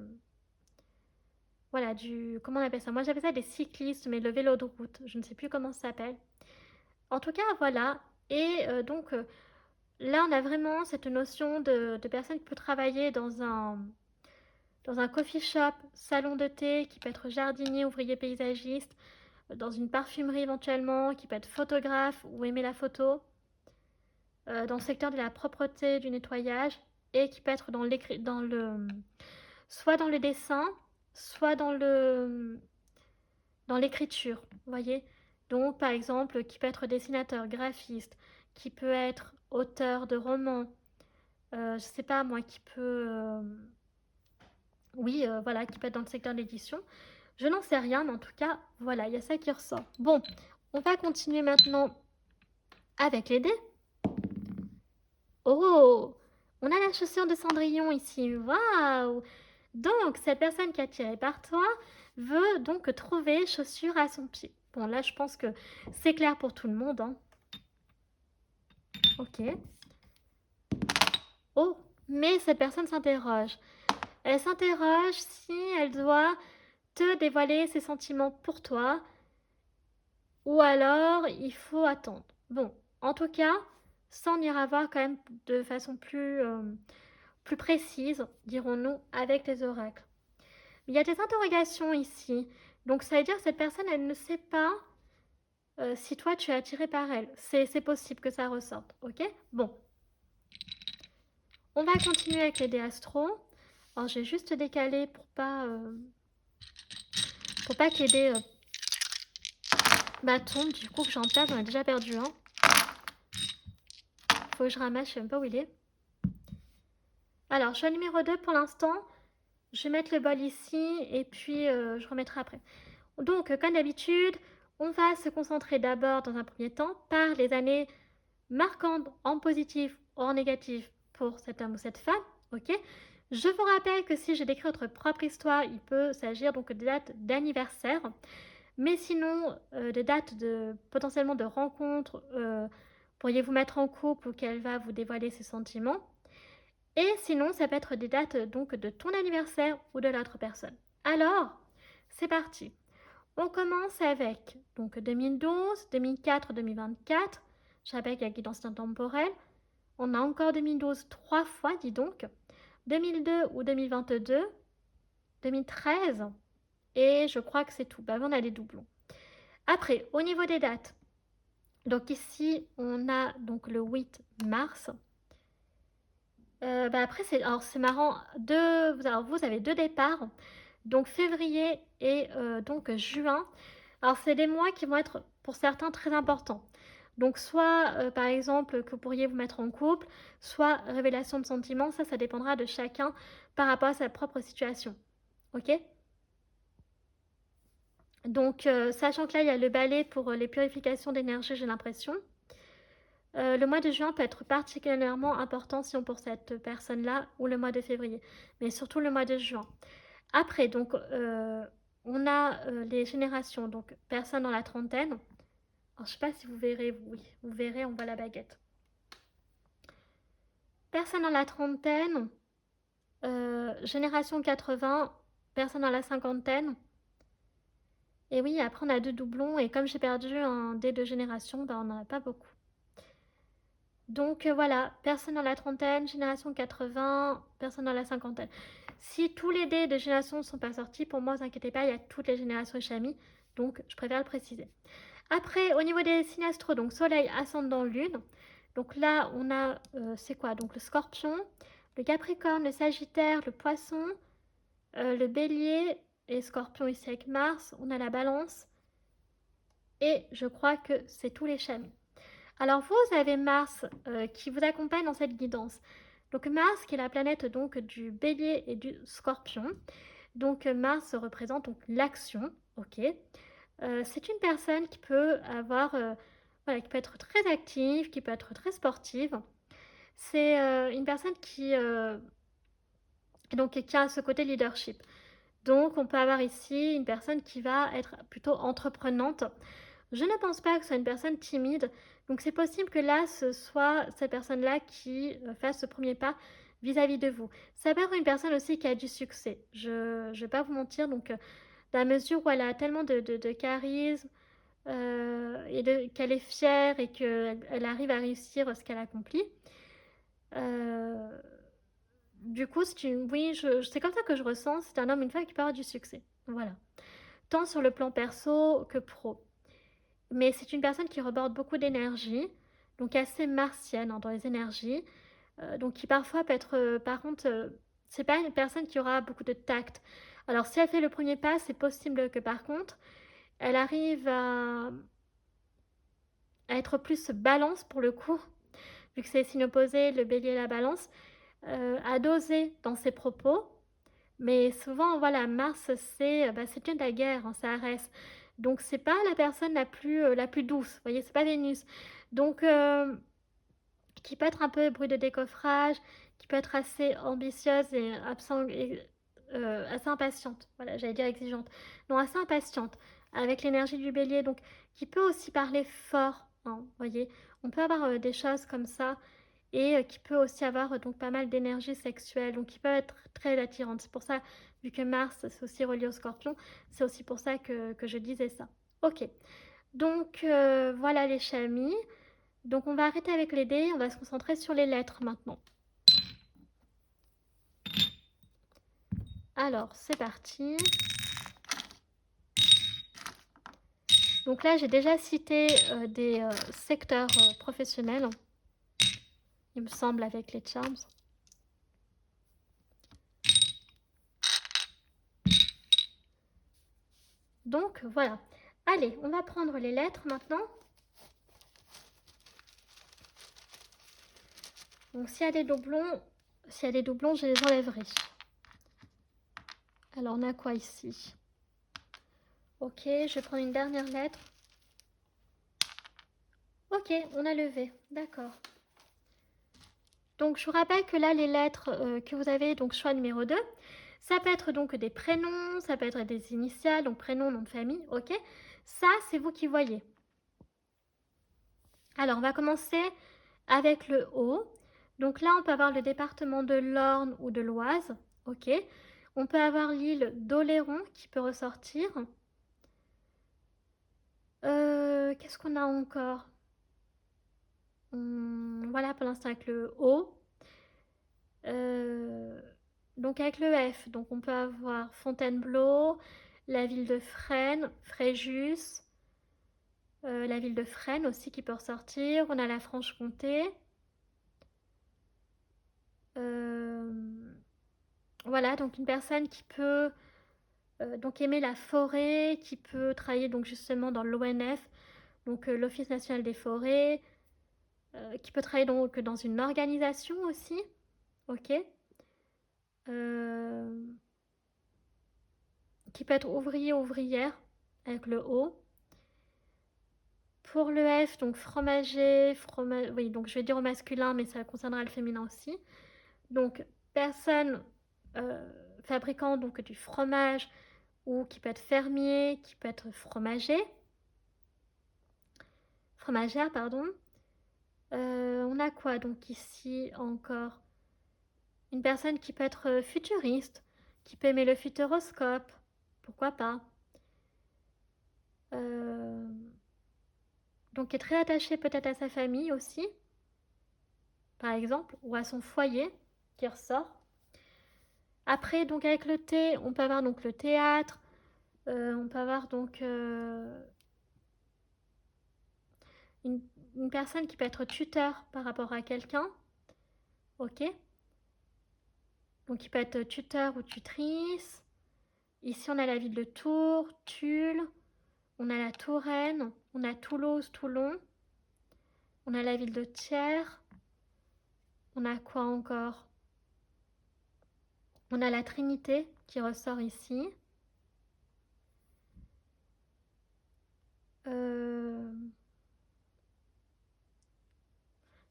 Voilà, comment on appelle ça? Moi, j'appelle ça des cyclistes, mais le vélo de route, je ne sais plus comment ça s'appelle. En tout cas, voilà. Et là, on a vraiment cette notion de personne qui peut travailler dans un coffee shop, salon de thé, qui peut être jardinier, ouvrier paysagiste, dans une parfumerie éventuellement, qui peut être photographe ou aimer la photo, dans le secteur de la propreté, du nettoyage, et qui peut être soit dans le dessin, soit dans l'écriture, vous voyez. Donc, par exemple, qui peut être dessinateur, graphiste, qui peut être auteur de romans, je sais pas moi, qui peut, oui, voilà, qui peut être dans le secteur de l'édition. Je n'en sais rien, mais en tout cas, voilà, il y a ça qui ressort. Bon, on va continuer maintenant avec les dés. Oh, on a la chaussure de Cendrillon ici. Waouh! Donc, cette personne qui est attirée par toi veut donc trouver chaussure à son pied. Bon, là, je pense que c'est clair pour tout le monde, hein. Ok. Oh, mais cette personne s'interroge. Elle s'interroge si elle doit te dévoiler ses sentiments pour toi ou alors il faut attendre. Bon, en tout cas, ça on ira voir quand même de façon plus précise, dirons-nous, avec les oracles. Il y a des interrogations ici. Donc ça veut dire que cette personne, elle ne sait pas si toi tu es attiré par elle. C'est possible que ça ressorte, ok? Bon, on va continuer avec les dés astro. Alors j'ai juste décalé pour pas que les dés tombent. Du coup que j'en perds, j'en ai déjà perdu un. Faut que je ramasse, je sais même pas où il est. Alors je suis au numéro 2 pour l'instant. Je vais mettre le bol ici et puis je remettrai après. Donc, comme d'habitude, on va se concentrer d'abord, dans un premier temps, par les années marquantes en positif ou en négatif pour cet homme ou cette femme. Ok. Je vous rappelle que si j'ai décrit votre propre histoire, il peut s'agir donc de dates d'anniversaire, mais sinon de dates potentiellement de rencontres. Pourriez vous mettre en couple ou qu'elle va vous dévoiler ses sentiments. Et sinon, ça peut être des dates donc de ton anniversaire ou de l'autre personne. Alors, c'est parti. On commence avec donc 2012, 2004, 2024. Je rappelle qu'il y a guidance temporelle. On a encore 2012 trois fois, dis donc. 2002 ou 2022, 2013. Et je crois que c'est tout. On a des doublons. Après, au niveau des dates. Donc ici, on a donc le 8 mars. Après, c'est marrant. Alors, vous avez deux départs. Donc février et donc juin. Alors c'est des mois qui vont être pour certains très importants. Donc soit par exemple que vous pourriez vous mettre en couple, soit révélation de sentiments, ça dépendra de chacun par rapport à sa propre situation. Ok. Donc sachant que là il y a le balai pour les purifications d'énergie, j'ai l'impression. Le mois de juin peut être particulièrement important si on pour cette personne-là ou le mois de février, mais surtout le mois de juin. Après, donc, on a les générations, donc personnes dans la trentaine. Alors, je sais pas si vous verrez, oui, vous verrez, on voit la baguette. Personnes dans la trentaine, génération 80, personnes dans la cinquantaine. Et oui, après on a deux doublons, et comme j'ai perdu un dé de génération, on n'en a pas beaucoup. Donc voilà, personne dans la trentaine, génération 80, personne dans la cinquantaine. Si tous les dés de génération ne sont pas sortis, pour moi, ne vous inquiétez pas, il y a toutes les générations Chami, donc je préfère le préciser. Après, au niveau des signes astro, donc soleil, ascendant, lune. Donc là, on a, c'est quoi? Donc le scorpion, le capricorne, le sagittaire, le poisson, le bélier et scorpion ici avec Mars. On a la balance. Et je crois que c'est tous les chamis. Alors vous avez Mars qui vous accompagne dans cette guidance. Donc Mars qui est la planète donc du bélier et du scorpion. Donc Mars représente donc l'action, ok. C'est une personne qui peut avoir, voilà, qui peut être très active, qui peut être très sportive. C'est une personne donc, qui a ce côté leadership. Donc on peut avoir ici une personne qui va être plutôt entreprenante. Je ne pense pas que ce soit une personne timide. Donc c'est possible que là, ce soit cette personne-là qui fasse ce premier pas vis-à-vis de vous. Ça peut être une personne aussi qui a du succès. Je ne vais pas vous mentir. Donc dans la mesure où elle a tellement de charisme, et qu'elle est fière et qu'elle arrive à réussir ce qu'elle accomplit. Du coup, oui, c'est comme ça que je ressens. C'est un homme, une femme qui peut avoir du succès. Voilà. Tant sur le plan perso que pro. Mais c'est une personne qui reborde beaucoup d'énergie, donc assez martienne dans les énergies, donc qui parfois peut être, par contre, c'est pas une personne qui aura beaucoup de tact. Alors si elle fait le premier pas, c'est possible que par contre, elle arrive à être plus balance pour le coup, vu que c'est signe opposé, le bélier et la balance, à doser dans ses propos. Mais souvent, voilà, Mars, c'est Dieu de la guerre, hein, ça reste. Donc, c'est pas la personne la plus douce, vous voyez, c'est pas Vénus. Donc, qui peut être un peu bruit de décoffrage, qui peut être assez ambitieuse et assez impatiente. Voilà, j'allais dire exigeante. Non, assez impatiente, avec l'énergie du bélier. Donc, qui peut aussi parler fort, hein, vous voyez. On peut avoir des choses comme ça et qui peut aussi avoir donc pas mal d'énergie sexuelle, donc qui peut être très attirante. C'est pour ça, vu que Mars c'est aussi relié au Scorpion, c'est aussi pour ça que je disais ça. Ok, donc voilà les chamis. Donc on va arrêter avec les dés, on va se concentrer sur les lettres maintenant. Alors c'est parti. Donc là j'ai déjà cité des secteurs professionnels, il me semble, avec les charms. Donc voilà. Allez, on va prendre les lettres maintenant. Donc s'il y a des doublons, je les enlèverai. Alors on a quoi ici? Ok, je vais prendre une dernière lettre. Ok, on a levé, d'accord. Donc je vous rappelle que là les lettres que vous avez, donc choix numéro 2, ça peut être donc des prénoms, ça peut être des initiales, donc prénom, nom de famille, ok. Ça c'est vous qui voyez. Alors on va commencer avec le O. Donc là on peut avoir le département de l'Orne ou de l'Oise, ok. On peut avoir l'île d'Oléron qui peut ressortir. Qu'est-ce qu'on a encore? Voilà pour l'instant avec le O. Donc avec le F, donc on peut avoir Fontainebleau, la ville de Fresnes, Fréjus, la ville de Fresnes aussi qui peut ressortir. On a la Franche-Comté. Voilà, donc une personne qui peut donc aimer la forêt, qui peut travailler donc justement dans l'ONF, donc l'Office national des forêts, qui peut travailler donc dans une organisation aussi, ok, qui peut être ouvrier ou ouvrière avec le O. Pour le F, donc fromager, oui, donc je vais dire au masculin, mais ça concernera le féminin aussi. Donc personne fabriquant donc du fromage ou qui peut être fermier, qui peut être fromagère, pardon. On a quoi donc ici encore? Une personne qui peut être futuriste, qui peut aimer le futuroscope, pourquoi pas. Donc qui est très attachée peut-être à sa famille aussi, par exemple, ou à son foyer qui ressort. Après, donc avec le T, on peut avoir donc le théâtre, on peut avoir donc une, une personne qui peut être tuteur par rapport à quelqu'un, ok. Donc il peut être tuteur ou tutrice. Ici on a la ville de Tours, Tulle, on a la Touraine, on a Toulouse, Toulon, on a la ville de Thiers, on a quoi encore? On a la Trinité qui ressort ici.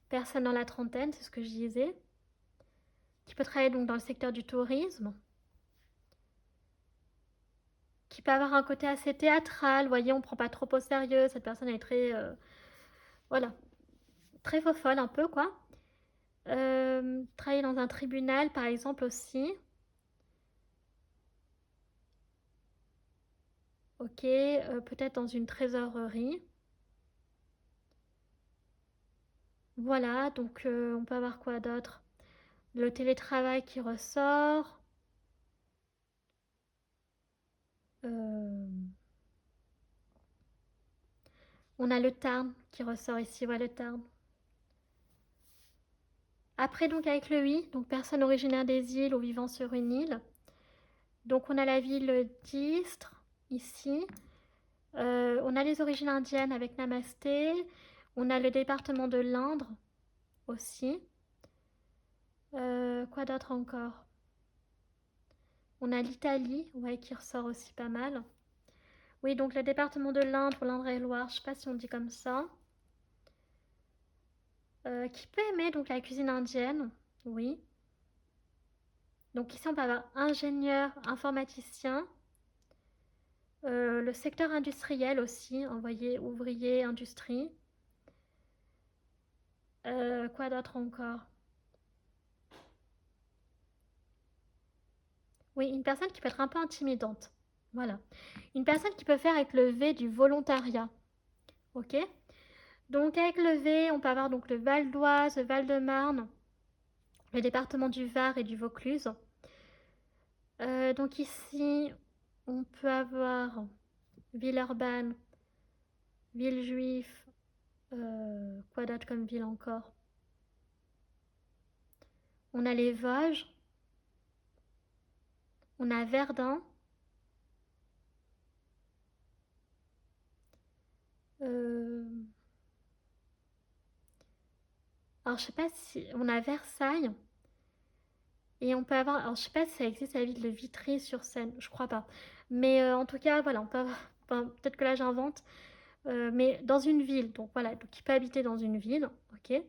Personne dans la trentaine, c'est ce que je disais. Qui peut travailler donc dans le secteur du tourisme. Qui peut avoir un côté assez théâtral. Vous voyez, on ne prend pas trop au sérieux. Cette personne est très... voilà. Très folle un peu, quoi. Travailler dans un tribunal, par exemple, aussi. Ok, peut-être dans une trésorerie. Voilà, donc on peut avoir quoi d'autre? Le télétravail qui ressort. Euh, on a le Tarn qui ressort ici, voilà le Tarn. Après, donc avec le oui, donc personne originaire des îles ou vivant sur une île. Donc on a la ville d'Istre ici. On a les origines indiennes avec Namasté. On a le département de l'Indre aussi. Quoi d'autre encore? On a l'Italie, ouais, qui ressort aussi pas mal. Oui, donc le département de l'Indre ou l'Indre-et-Loire, je sais pas si on dit comme ça. Qui peut aimer donc la cuisine indienne? Oui. Donc ici on peut avoir ingénieur, informaticien. Le secteur industriel aussi, envoyé ouvrier, industrie. Quoi d'autre encore? Oui, une personne qui peut être un peu intimidante. Voilà. Une personne qui peut faire avec le V du volontariat. Ok? Donc avec le V, on peut avoir donc le Val d'Oise, le Val-de-Marne, le département du Var et du Vaucluse. Donc ici, on peut avoir Villeurbanne, Villejuif, quoi d'autre comme ville encore? On a les Vosges, on a Verdun, euh, alors je sais pas si on a Versailles et on peut avoir, alors je sais pas si ça existe la ville de Vitry-sur-Seine, je crois pas, mais en tout cas voilà, on peut avoir, enfin, peut-être que là j'invente, mais dans une ville, donc voilà, donc il peut habiter dans une ville, ok,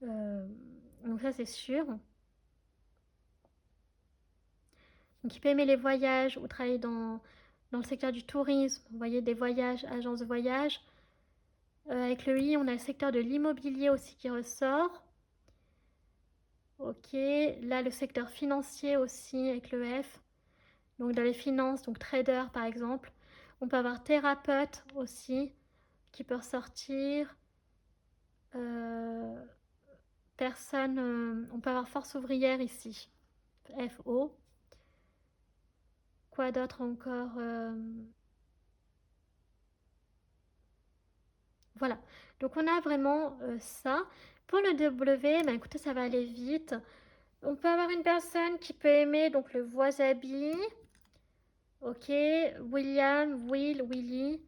donc ça c'est sûr. Donc il peut aimer les voyages ou travailler dans le secteur du tourisme, vous voyez, des voyages, agences de voyage. Avec le I, on a le secteur de l'immobilier aussi qui ressort. Ok, là le secteur financier aussi avec le F. Donc dans les finances, donc trader par exemple. On peut avoir thérapeute aussi qui peut ressortir. Euh, personne, on peut avoir force ouvrière ici. FO. Quoi d'autre encore? Voilà. Donc on a vraiment ça. Pour le W, ben écoutez, ça va aller vite. On peut avoir une personne qui peut aimer donc le wasabi. Ok. William, Will, Willy.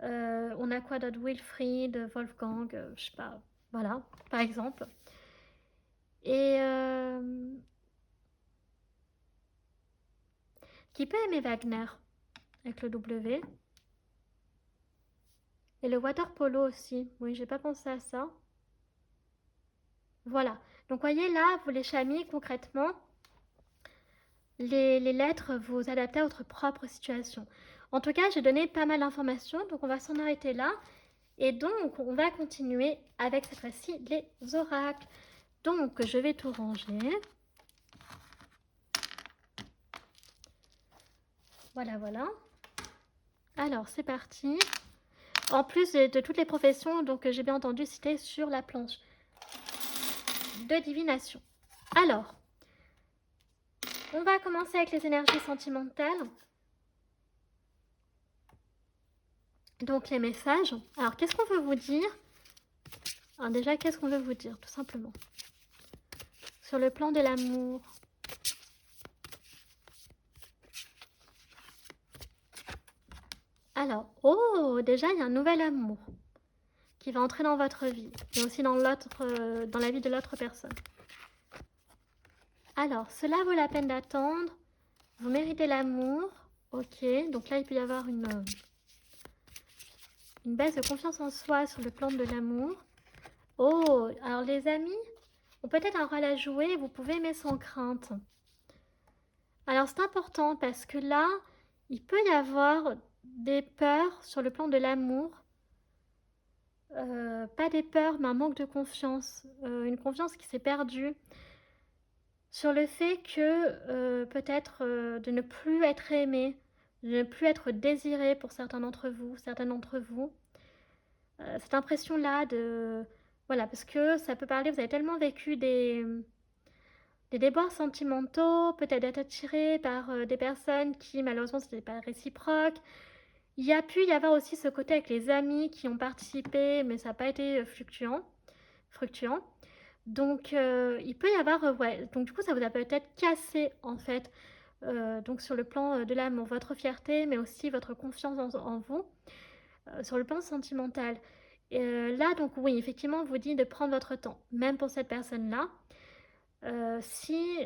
On a quoi d'autre? Wilfried, Wolfgang, je sais pas. Voilà, par exemple. Et qui peut aimer Wagner avec le W. Et le water polo aussi. Oui, j'ai pas pensé à ça. Voilà. Donc, voyez là, vous les chamis, concrètement, les lettres, vous adaptez à votre propre situation. En tout cas, j'ai donné pas mal d'informations, donc on va s'en arrêter là. Et donc, on va continuer avec cette fois-ci les oracles. Donc, je vais tout ranger. Voilà, voilà. Alors, c'est parti. En plus de toutes les professions, donc j'ai bien entendu citer sur la planche de divination. Alors, on va commencer avec les énergies sentimentales. Donc les messages. Alors qu'est-ce qu'on veut vous dire? Alors déjà, qu'est-ce qu'on veut vous dire, tout simplement? Sur le plan de l'amour. Alors, oh, déjà, il y a un nouvel amour qui va entrer dans votre vie, mais aussi dans la vie de l'autre personne. Alors, cela vaut la peine d'attendre. Vous méritez l'amour. Ok, donc là, il peut y avoir une baisse de confiance en soi sur le plan de l'amour. Oh, alors les amis ont peut-être un rôle à jouer, vous pouvez aimer sans crainte. Alors c'est important parce que là, il peut y avoir des peurs sur le plan de l'amour. Pas des peurs, mais un manque de confiance. Une confiance qui s'est perdue sur le fait que peut-être de ne plus être aimé, de ne plus être désiré pour certains d'entre vous, certaines d'entre vous. Cette impression-là de... Voilà, parce que ça peut parler, vous avez tellement vécu des déboires sentimentaux, peut-être d'être attiré par des personnes qui, malheureusement, ce n'était pas réciproque. Il y a pu y avoir aussi ce côté avec les amis qui ont participé, mais ça n'a pas été fructueux. Donc, il peut y avoir, ouais, donc du coup, ça vous a peut-être cassé, en fait, donc sur le plan de l'amour, votre fierté, mais aussi votre confiance en vous, sur le plan sentimental. Là, donc oui, effectivement, on vous dit de prendre votre temps, même pour cette personne-là. Si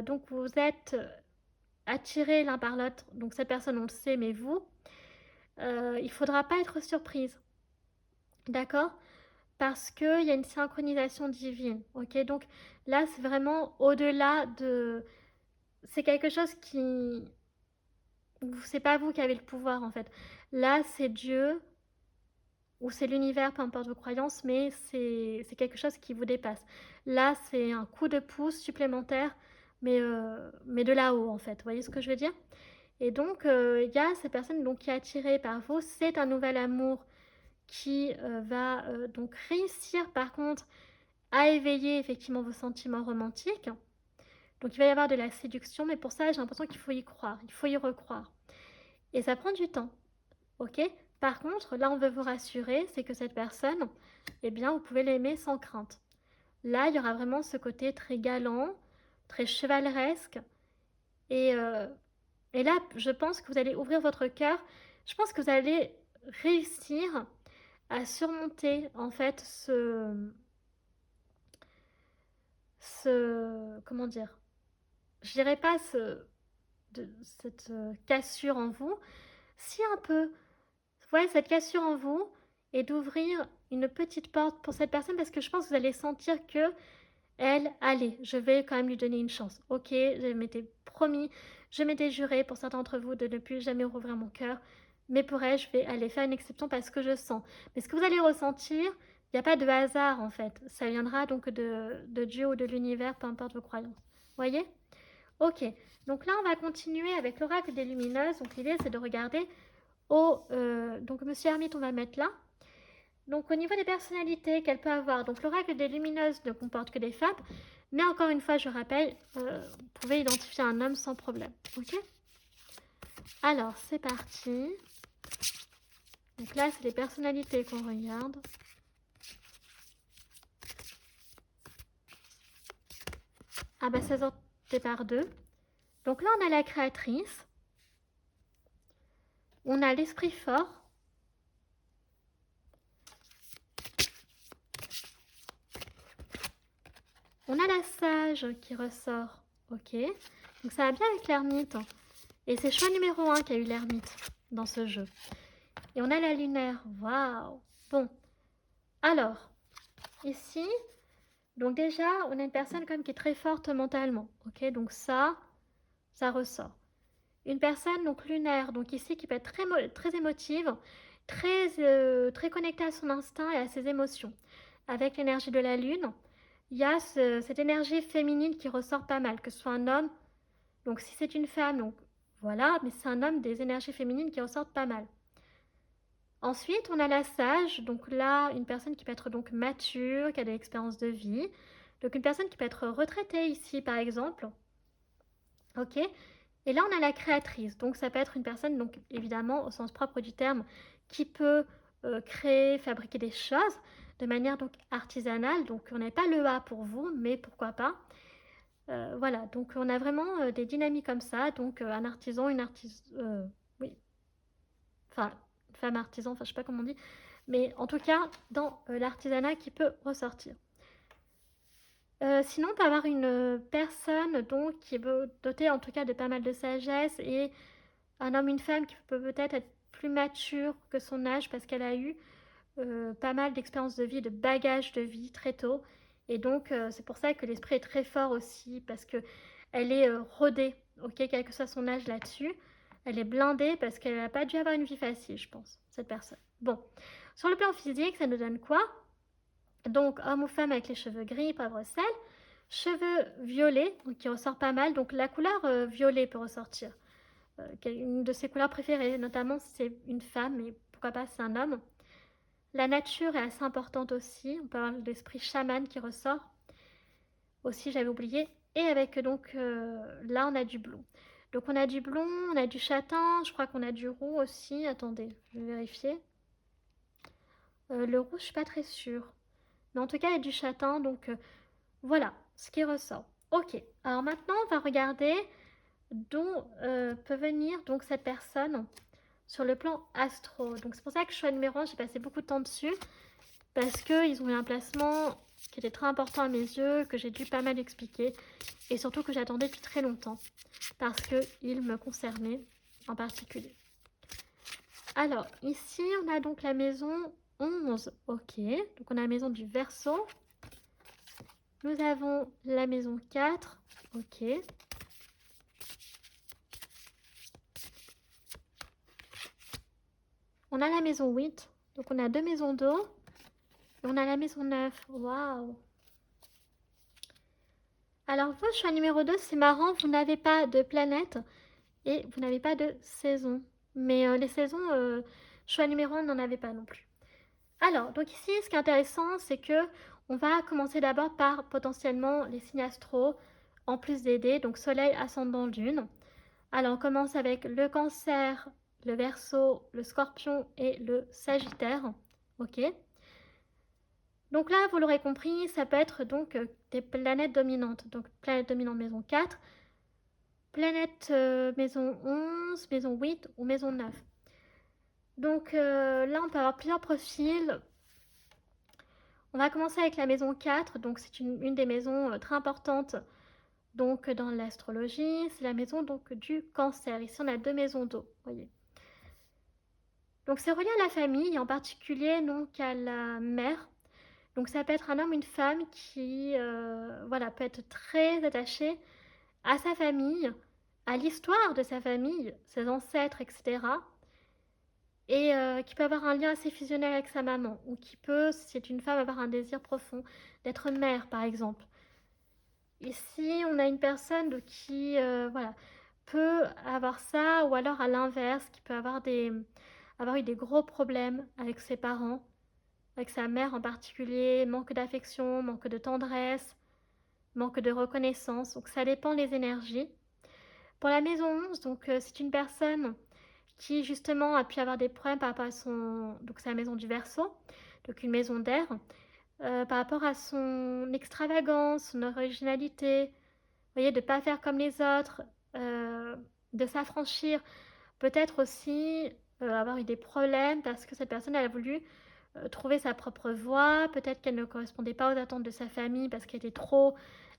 donc vous êtes attirés l'un par l'autre, donc cette personne, on le sait, mais vous, il ne faudra pas être surprise, d'accord? Parce qu'il y a une synchronisation divine, ok? Donc là, c'est vraiment au-delà de... C'est quelque chose qui... C'est pas vous qui avez le pouvoir, en fait. Là, c'est Dieu, ou c'est l'univers, peu importe vos croyances, mais c'est quelque chose qui vous dépasse. Là, c'est un coup de pouce supplémentaire, mais de là-haut, en fait. Vous voyez ce que je veux dire? Et donc, il y a cette personne donc, qui est attirée par vous. C'est un nouvel amour qui va donc réussir, par contre, à éveiller effectivement vos sentiments romantiques. Donc, il va y avoir de la séduction, mais pour ça, j'ai l'impression qu'il faut y croire, il faut y recroire. Et ça prend du temps, ok? Par contre, là, on veut vous rassurer, c'est que cette personne, eh bien, vous pouvez l'aimer sans crainte. Là, il y aura vraiment ce côté très galant, très chevaleresque. Et, euh, et là, je pense que vous allez ouvrir votre cœur. Je pense que vous allez réussir à surmonter, en fait, comment dire? Je dirais pas cette cassure en vous, si un peu. Ouais, cette cassure en vous et d'ouvrir une petite porte pour cette personne parce que je pense que vous allez sentir que elle, allez, je vais quand même lui donner une chance. Ok, je m'étais promis, je m'étais juré pour certains d'entre vous de ne plus jamais rouvrir mon cœur, mais pour elle, je vais aller faire une exception parce que je sens. Mais ce que vous allez ressentir, il n'y a pas de hasard en fait. Ça viendra donc de Dieu ou de l'univers, peu importe vos croyances. Voyez? Ok, donc là on va continuer avec l'oracle des lumineuses. Donc l'idée c'est de regarder donc Monsieur Hermite, on va le mettre là. Donc au niveau des personnalités qu'elle peut avoir, donc l'oracle des lumineuses ne comporte que des femmes, mais encore une fois, je rappelle, vous pouvez identifier un homme sans problème. Ok? Alors, c'est parti. Donc là, c'est les personnalités qu'on regarde. Ah bah, ça sortait par deux. Donc là, on a la créatrice. On a l'esprit fort. On a la sage qui ressort. Ok? Donc ça va bien avec l'ermite. Et c'est choix numéro 1 qui a eu l'ermite dans ce jeu. Et on a la lunaire. Waouh! Bon. Alors, ici, donc déjà, on a une personne quand même qui est très forte mentalement. Ok? Donc ça ressort. Une personne donc lunaire, donc ici qui peut être très émotive, très connectée à son instinct et à ses émotions. Avec l'énergie de la lune, il y a cette énergie féminine qui ressort pas mal, que ce soit un homme. Donc si c'est une femme, donc voilà, mais c'est un homme, des énergies féminines qui ressortent pas mal. Ensuite, on a la sage, donc là, une personne qui peut être donc mature, qui a de l'expérience de vie. Donc une personne qui peut être retraitée ici, par exemple. Ok? Et là, on a la créatrice. Donc ça peut être une personne, donc évidemment, au sens propre du terme, qui peut créer, fabriquer des choses de manière donc artisanale. Donc on n'a pas le A pour vous, mais pourquoi pas. Voilà, donc on a vraiment des dynamiques comme ça. Donc un artisan, une artiste, oui, enfin, une femme artisan, enfin, je sais pas comment on dit, mais en tout cas, dans l'artisanat qui peut ressortir. Sinon, on peut avoir une personne donc qui est dotée en tout cas de pas mal de sagesse et un homme, une femme qui peut peut-être être plus mature que son âge parce qu'elle a eu pas mal d'expériences de vie, de bagages de vie très tôt. Et donc, c'est pour ça que l'esprit est très fort aussi parce que elle est rodée, ok, quel que soit son âge là-dessus. Elle est blindée parce qu'elle n'a pas dû avoir une vie facile, je pense, cette personne. Bon, sur le plan physique, ça nous donne quoi? Donc, homme ou femme avec les cheveux gris, poivre sel, cheveux violets, donc qui ressort pas mal. Donc, la couleur violet peut ressortir. une de ses couleurs préférées, notamment si c'est une femme, mais pourquoi pas si c'est un homme. La nature est assez importante aussi, on peut avoir l'esprit chaman qui ressort. Aussi, j'avais oublié. Et avec donc, là, on a du blond. Donc on a du blond, on a du châtain, je crois qu'on a du roux aussi. Attendez, je vais vérifier. Le roux, je suis pas très sûre. Mais en tout cas, il y a du châtain, donc voilà ce qui ressort. Ok, alors maintenant, on va regarder d'où peut venir donc cette personne sur le plan astro. Donc c'est pour ça que choix numéro 1, j'ai passé beaucoup de temps dessus, parce qu'ils ont eu un placement qui était très important à mes yeux, que j'ai dû pas mal expliquer, et surtout que j'attendais depuis très longtemps, parce qu'il me concernait en particulier. Alors, ici, on a donc la maison 11, ok, donc on a la maison du Verseau. Nous avons la maison 4, ok. On a la maison 8, donc on a deux maisons d'eau. Et on a la maison 9, waouh. Alors, vous, choix numéro 2, c'est marrant, vous n'avez pas de planète et vous n'avez pas de saison. Mais les saisons, choix numéro 1, n'en avait pas non plus. Alors, donc ici, ce qui est intéressant, c'est que on va commencer d'abord par potentiellement les signes astro, en plus des dés, donc soleil, ascendant, lune. Alors, on commence avec le cancer, le verseau, le scorpion et le sagittaire. Ok. Donc là, vous l'aurez compris, ça peut être donc des planètes dominantes. Donc, planète dominante maison 4, planète maison 11, maison 8 ou maison 9. Donc là, on peut avoir plusieurs profils. On va commencer avec la maison 4, donc c'est une des maisons très importantes donc, dans l'astrologie. C'est la maison donc, du cancer. Ici, on a deux maisons d'eau, voyez. Donc c'est relié à la famille, en particulier donc à la mère. Donc ça peut être un homme, une femme qui voilà, peut être très attaché à sa famille, à l'histoire de sa famille, ses ancêtres, etc. Et qui peut avoir un lien assez fusionnel avec sa maman, ou qui peut, si c'est une femme, avoir un désir profond d'être mère, par exemple. Ici, on a une personne qui voilà, peut avoir ça, ou alors à l'inverse, qui peut avoir eu des gros problèmes avec ses parents, avec sa mère en particulier, manque d'affection, manque de tendresse, manque de reconnaissance. Donc ça dépend des énergies. Pour la maison 11, donc c'est une personne qui justement a pu avoir des problèmes par rapport à sa maison du Verseau, donc une maison d'air, par rapport à son extravagance, son originalité, vous voyez, de ne pas faire comme les autres, de s'affranchir, peut-être aussi avoir eu des problèmes parce que cette personne elle a voulu trouver sa propre voie, peut-être qu'elle ne correspondait pas aux attentes de sa famille parce qu'elle était trop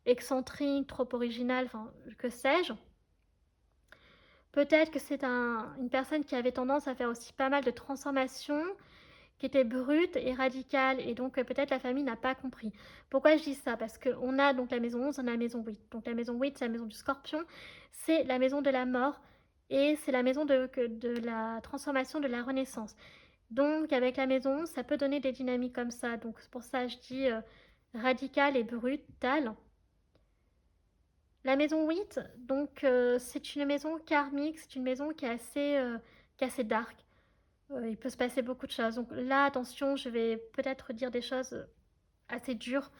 excentrique, trop originale, enfin que sais-je. Peut-être que c'est une personne qui avait tendance à faire aussi pas mal de transformations, qui était brute et radicale, et donc peut-être la famille n'a pas compris. Pourquoi je dis ça? Parce qu'on a donc la maison 11, on a la maison 8. Donc la maison 8, c'est la maison du scorpion, c'est la maison de la mort, et c'est la maison de la transformation, de la renaissance. Donc avec la maison 11, ça peut donner des dynamiques comme ça. Donc c'est pour ça que je dis radicale et brutale. La maison 8, donc c'est une maison karmique, c'est une maison qui est assez dark. Il peut se passer beaucoup de choses. Donc là, attention, je vais peut-être dire des choses assez dures.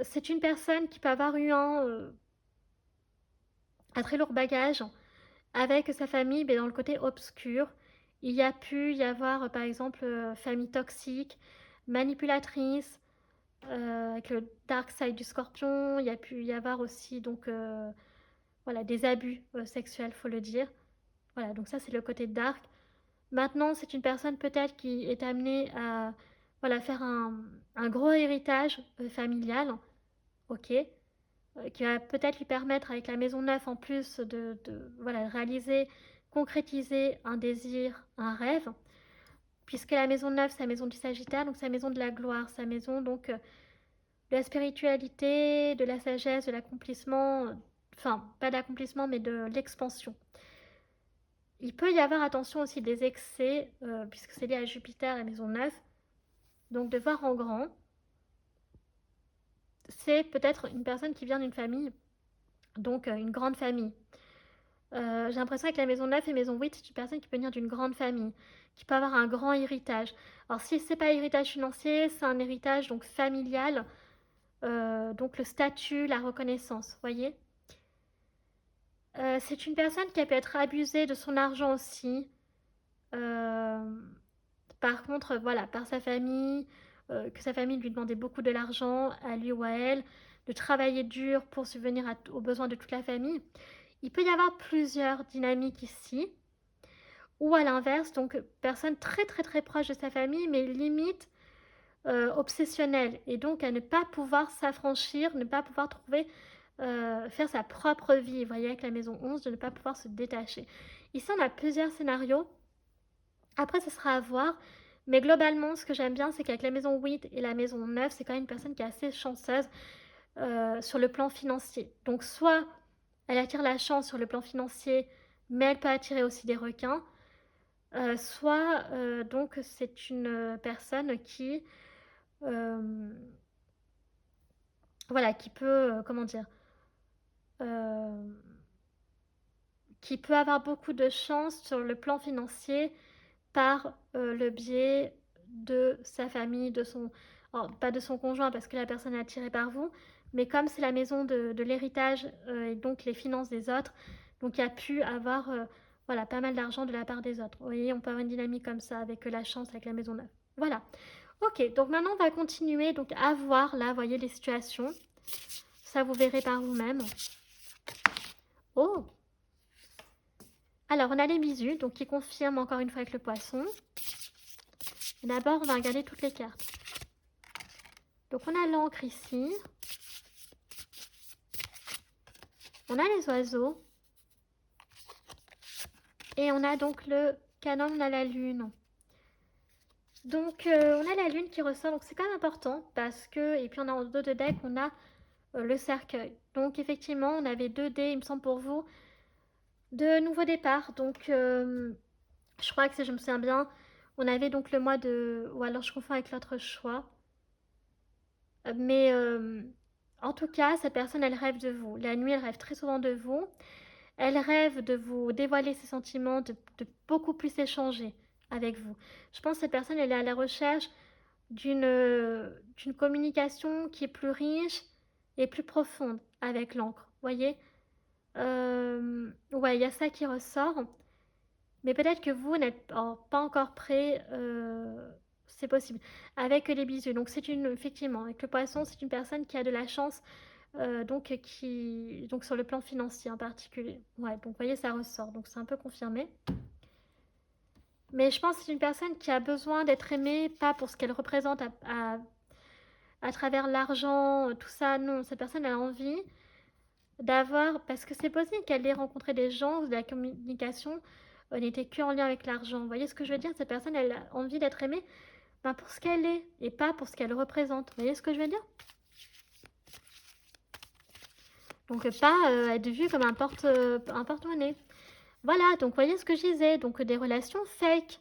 C'est une personne qui peut avoir eu un très lourd bagage avec sa famille, mais dans le côté obscur. Il y a pu y avoir, par exemple, famille toxique, manipulatrice, avec le dark side du scorpion. Il y a pu y avoir aussi donc voilà, des abus sexuels, faut le dire. Voilà, donc ça c'est le côté dark. Maintenant, c'est une personne peut-être qui est amenée à voilà, faire un gros héritage familial, ok, qui va peut-être lui permettre avec la maison 9 en plus voilà, réaliser, concrétiser un désir, un rêve, puisque la maison 9 c'est la maison du Sagittaire, donc c'est la maison de la gloire, sa maison donc de la spiritualité, de la sagesse, de l'accomplissement, enfin pas d'accomplissement mais de l'expansion. Il peut y avoir, attention aussi, des excès, puisque c'est lié à Jupiter, la maison 9. Donc de voir en grand, c'est peut-être une personne qui vient d'une famille, donc une grande famille. J'ai l'impression que la maison 9 et maison 8, c'est une personne qui peut venir d'une grande famille, qui peut avoir un grand héritage. Alors si c'est pas héritage financier, c'est un héritage donc familial, donc le statut, la reconnaissance, voyez. C'est une personne qui a pu être abusée de son argent aussi. Euh, Par contre, voilà, par sa famille, que sa famille lui demandait beaucoup de l'argent, à lui ou à elle, de travailler dur pour subvenir aux besoins de toute la famille. Il peut y avoir plusieurs dynamiques ici. Ou à l'inverse, donc personne très très très proche de sa famille, mais limite obsessionnelle. Et donc à ne pas pouvoir s'affranchir, ne pas pouvoir trouver, faire sa propre vie. Vous voyez, avec la maison 11, de ne pas pouvoir se détacher. Ici, on a plusieurs scénarios. Après, ce sera à voir. Mais globalement, ce que j'aime bien, c'est qu'avec la maison 8 et la maison 9, c'est quand même une personne qui est assez chanceuse sur le plan financier. Donc, soit elle attire la chance sur le plan financier, mais elle peut attirer aussi des requins. Soit, donc, c'est une personne qui, euh, voilà, qui peut, comment dire, euh, qui peut avoir beaucoup de chance sur le plan financier par le biais de sa famille, de son, alors, pas de son conjoint parce que la personne est attirée par vous, mais comme c'est la maison de l'héritage et donc les finances des autres, donc il a pu avoir voilà, pas mal d'argent de la part des autres. Vous voyez, on peut avoir une dynamique comme ça avec la chance, avec la maison neuve. Voilà. Ok, donc maintenant on va continuer donc à voir là, voyez les situations. Ça vous verrez par vous-même. Oh, alors on a les bisous, donc qui confirment encore une fois avec le poisson. D'abord, on va regarder toutes les cartes. Donc on a l'encre ici. On a les oiseaux. Et on a donc le canon, on a la lune. Donc on a la lune qui ressort, donc c'est quand même important parce que, et puis on a en dos de deck, on a le cercueil. Donc effectivement, on avait 2 dés, il me semble pour vous, de nouveaux départs. Donc je crois que si je me souviens bien, on avait donc le mois de... Ou alors je confonds avec l'autre choix. Mais en tout cas, cette personne, elle rêve de vous. La nuit, elle rêve très souvent de vous. Elle rêve de vous dévoiler ses sentiments, de beaucoup plus échanger avec vous. Je pense que cette personne, elle est à la recherche d'une communication qui est plus riche et plus profonde avec l'encre. Vous voyez. Ouais, il y a ça qui ressort. Mais peut-être que vous n'êtes pas encore prêt. C'est possible. Avec les bisous. Donc c'est une, effectivement, avec le poisson, c'est une personne qui a de la chance, donc sur le plan financier en particulier. Ouais, donc vous voyez, ça ressort. Donc c'est un peu confirmé. Mais je pense que c'est une personne qui a besoin d'être aimée, pas pour ce qu'elle représente à travers l'argent, tout ça. Non, cette personne a envie d'avoir, parce que c'est possible qu'elle ait rencontré des gens où la communication n'était que en lien avec l'argent. Vous voyez ce que je veux dire? Cette personne, elle a envie d'être aimée pour ce qu'elle est et pas pour ce qu'elle représente. Vous voyez ce que je veux dire? Donc pas être vue comme un porte-monnaie. Voilà, donc voyez ce que je disais. Donc des relations fake.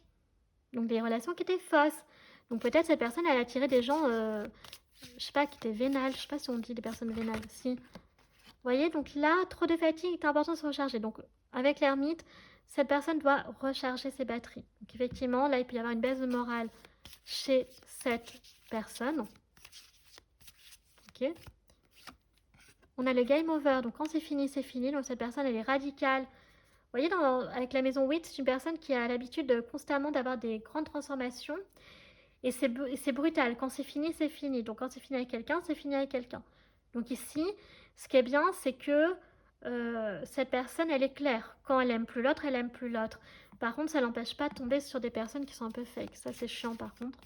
Donc des relations qui étaient fausses. Donc peut-être cette personne, elle a attiré des gens, je sais pas, qui étaient vénales. Je sais pas si on dit des personnes vénales. Si. Vous voyez, donc là, trop de fatigue, c'est important de se recharger. Donc avec l'ermite, cette personne doit recharger ses batteries. Donc effectivement, là, il peut y avoir une baisse de morale chez cette personne. Ok. On a le game over, donc quand c'est fini, c'est fini. Donc cette personne, elle est radicale. Vous voyez, avec la maison 8, c'est une personne qui a l'habitude constamment d'avoir des grandes transformations. Et c'est brutal. Quand c'est fini, c'est fini. Donc quand c'est fini avec quelqu'un, c'est fini avec quelqu'un. Donc ici, ce qui est bien, c'est que cette personne, elle est claire. Quand elle aime plus l'autre, elle aime plus l'autre. Par contre, ça l'empêche pas de tomber sur des personnes qui sont un peu fake. Ça, c'est chiant par contre.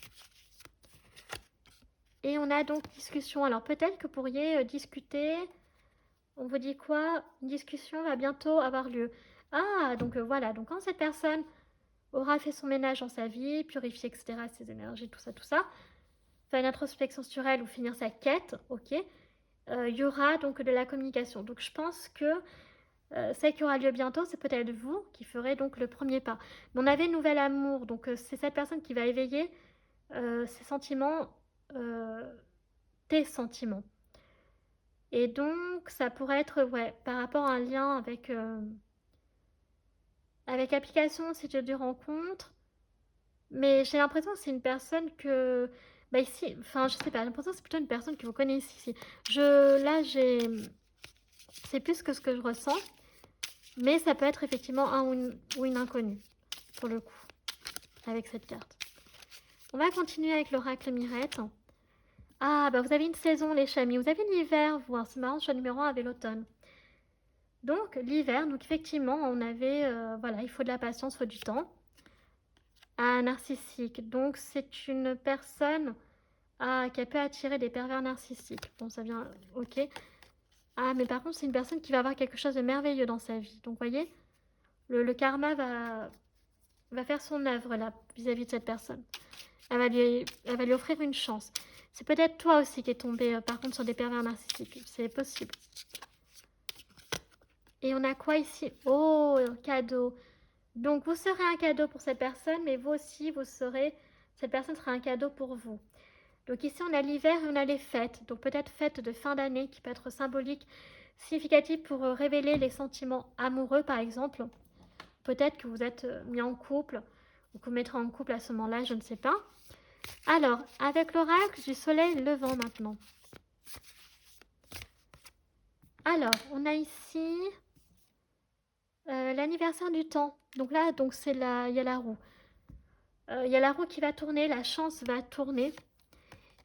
Et on a donc discussion. Alors peut-être que vous pourriez discuter. On vous dit quoi? Une discussion va bientôt avoir lieu. Ah, donc voilà. Donc quand cette personne aura fait son ménage dans sa vie, purifié, etc., ses énergies, tout ça, faire une introspection sur elle ou finir sa quête, ok, il y aura donc de la communication. Donc je pense que celle qui aura lieu bientôt, c'est peut-être vous qui ferez donc le premier pas. Mais on avait Nouvel Amour, donc c'est cette personne qui va éveiller ses sentiments, euh, tes sentiments. Et donc, ça pourrait être, ouais, par rapport à un lien avec... avec application, c'est de rencontre. Mais j'ai l'impression que c'est une personne que... Bah ici, enfin je sais pas, j'ai l'impression que c'est plutôt une personne que vous connaissez ici. Là, c'est plus que ce que je ressens. Mais ça peut être effectivement un ou une inconnue, pour le coup, avec cette carte. On va continuer avec l'oracle Mirette. Ah, bah vous avez une saison, les chamis. Vous avez l'hiver, vous. C'est marrant, choix numéro 1 avait l'automne. Donc, l'hiver, donc effectivement, on avait... voilà, il faut de la patience, il faut du temps. Ah, narcissique. Donc, c'est une personne qui peut attirer des pervers narcissiques. Bon, ça vient... Ok. Ah, mais par contre, c'est une personne qui va avoir quelque chose de merveilleux dans sa vie. Donc, vous voyez, le karma va faire son œuvre là vis-à-vis de cette personne. Elle va lui offrir une chance. C'est peut-être toi aussi qui est tombé par contre sur des pervers narcissiques. C'est possible. Et on a quoi ici? Oh, un cadeau. Donc vous serez un cadeau pour cette personne, mais vous aussi, cette personne sera un cadeau pour vous. Donc ici, on a l'hiver et on a les fêtes. Donc peut-être fête de fin d'année qui peut être symbolique, significative pour révéler les sentiments amoureux, par exemple. Peut-être que vous êtes mis en couple, ou que vous mettrez en couple à ce moment-là, je ne sais pas. Alors, avec l'oracle du soleil levant maintenant. Alors, on a ici l'anniversaire du temps. Donc là, il y a la roue. Il y a la roue qui va tourner, la chance va tourner.